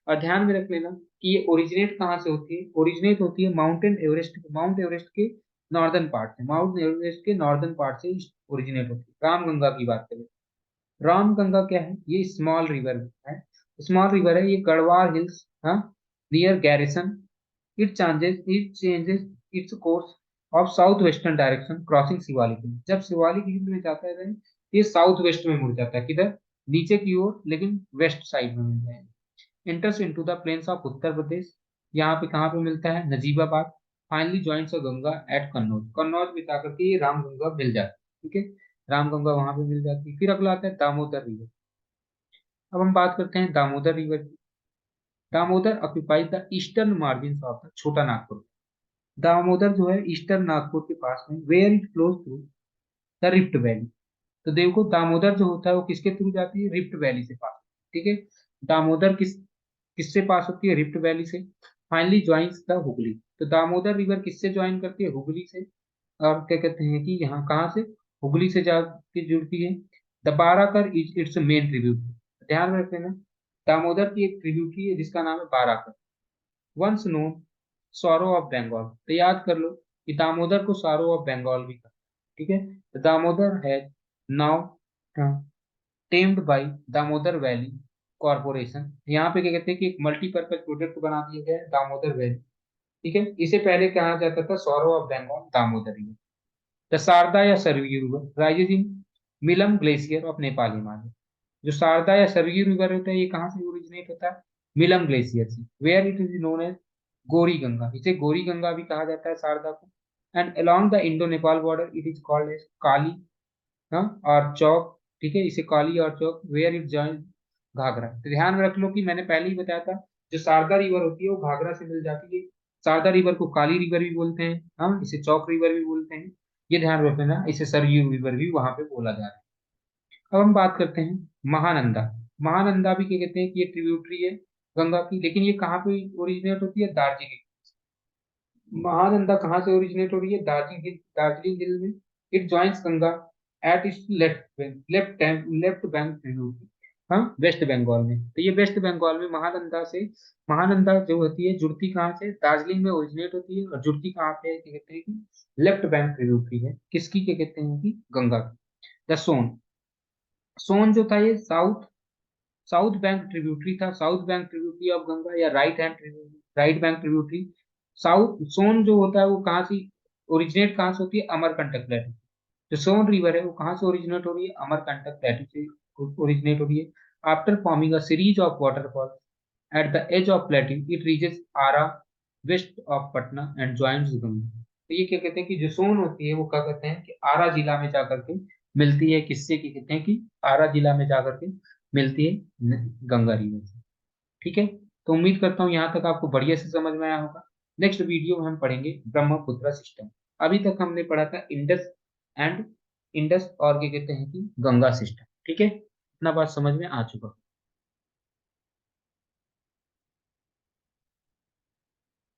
और ध्यान में रख लेना कि ये ओरिजिनेट कहाँ से होती है? ओरिजिनेट होती है माउंट एवरेस्ट के नॉर्दर्न पार्ट से, माउंट एवरेस्ट के नॉर्दर्न पार्ट से ओरिजिनेट होती है। रामगंगा की बात करें, रामगंगा क्या है? ये स्मॉल रिवर है, स्मॉल रिवर है, ये गढ़वाल हिल्स, हाँ, near Gairsain. It changes its course of south western direction crossing Shivalik hill. जब शिवालिक हिल में जाता है then ये साउथ वेस्ट में मुड़ जाता है, किधर? नीचे की ओर, लेकिन वेस्ट साइड में मिलता है। Enters into the plains of Uttar Pradesh, यहाँ पे कहाँ पे मिलता है? Najibabad. Finally joints of Ganga at Kannauj, Kannauj में जाकर के ये रामगंगा मिल जाती है, ठीक है। रामगंगा वहां पे मिल जाती है। फिर अगला आता है दामोदर रिवर। अब हम बात करते हैं दामोदर रिवर की। Damodar occupies the eastern margin of the छोटा नागपुर। दामोदर जो है ईस्टर्न नागपुर के पास में, where it flows through the rift valley. तो देखो दामोदर जो होता है वो किसके थ्रू जाती है? रिफ्ट वैली से पास, ठीक है। दामोदर किससे पास होती है? रिफ्ट वैली से। Finally joins the Hooghly. तो दामोदर रिवर किससे ज्वाइन करती है? हुगली से। और क्या कहते हैं कि यहाँ कहाँ से? हुगली से जाके जुड़ती है। The Barakar is it's main tributary, ध्यान में रखना। दामोदर की एक ट्रिब्यूटरी है जिसका नाम है Barakar, once known sorrow of Bengal. तो याद कर लो कि दामोदर को सौरो ऑफ बंगाल भी कहा, ठीक है। तो दामोदर है now tamed by Damodar Valley Corporation. यहाँ पे क्या कहते हैं कि एक मल्टीपर्पज प्रोजेक्ट बना दिया गया है दामोदर वैली, ठीक है। इसे पहले कहा जाता था sorrow of Bengal Damodar river. The Sharda या Saryu river rises in Milam glacier of Nepal Himalaya. जो शारदा या सरयू रिवर होता है ये कहाँ से ओरिजिनेट होता है? मिलम ग्लेशियर से। Where it is known as Gori Ganga, इसे गोरी गंगा भी कहा जाता है शारदा को। And along the indo Nepal border it is called as Kali, हाँ, और चौक, ठीक है, इसे काली और Chauk. Where it join Ghaghara. तो ध्यान में रख लो कि मैंने पहले ही बताया था, जो शारदा रिवर होती है वो घाघरा से मिल जाती है। शारदा रिवर को काली रिवर भी बोलते हैं, हाँ, इसे चौक रिवर भी बोलते हैं। ये ध्यान रखना, इसे सरयू रिवर भी वहां पे बोला जा रहा है। अब हम बात करते हैं महानंदा। महानंदा भी क्या कहते हैं कि ये ट्रिब्यूटरी है गंगा की, लेकिन ये कहाँ पे ओरिजिनेट होती है? दार्जिलिंग। महानंदा कहाँ से ओरिजिनेट हो रही है? दार्जिलिंग हिल में। It joins Ganga at its left bank tributary, हाँ, वेस्ट बंगाल में। तो ये वेस्ट बंगाल में महानंदा से, महानंदा जो होती है जुड़ती कहाँ से? दार्जिलिंग में ओरिजिनेट होती है, और जुड़ती कहाँ पे है? क्या कहते हैं कि लेफ्ट बैंक ट्रिब्यूटरी है किसकी? क्या कहते हैं कि गंगा की। द सोन, सोन जो था ये साउथ साउथ बैंक ट्रिब्यूटरी था, south bank tributary of Ganga, या राइट बैंक ट्रिब्यूटरी। साउथ सोन जो होता है वो कहाँ से ओरिजिनेट, कहाँ से होती है? अमरकंटक प्लेटू। जो सोन रिवर है वो कहाँ से ओरिजिनेट हो रही है? अमरकंटक प्लेटू से ओरिजिनेट हो रही है। After forming a series of waterfall at the edge of plateau, it reaches Arrah west of Patna and joins Ganga. तो ये क्या कहते हैं कि जो सोन होती है वो क्या कहते हैं कि आरा जिला में जाकर के मिलती है किससे? क्या कहते हैं कि आरा जिला में जाकर के मिलती है गंगा रिवर से। ठीक है, तो उम्मीद करता हूँ यहाँ तक आपको बढ़िया से समझ में आया होगा। नेक्स्ट वीडियो में हम पढ़ेंगे ब्रह्मपुत्र सिस्टम। अभी तक हमने पढ़ा था एंड इंडस और क्या कहते हैं कि गंगा सिस्टम। ठीक है, इतना बात समझ में आ चुका।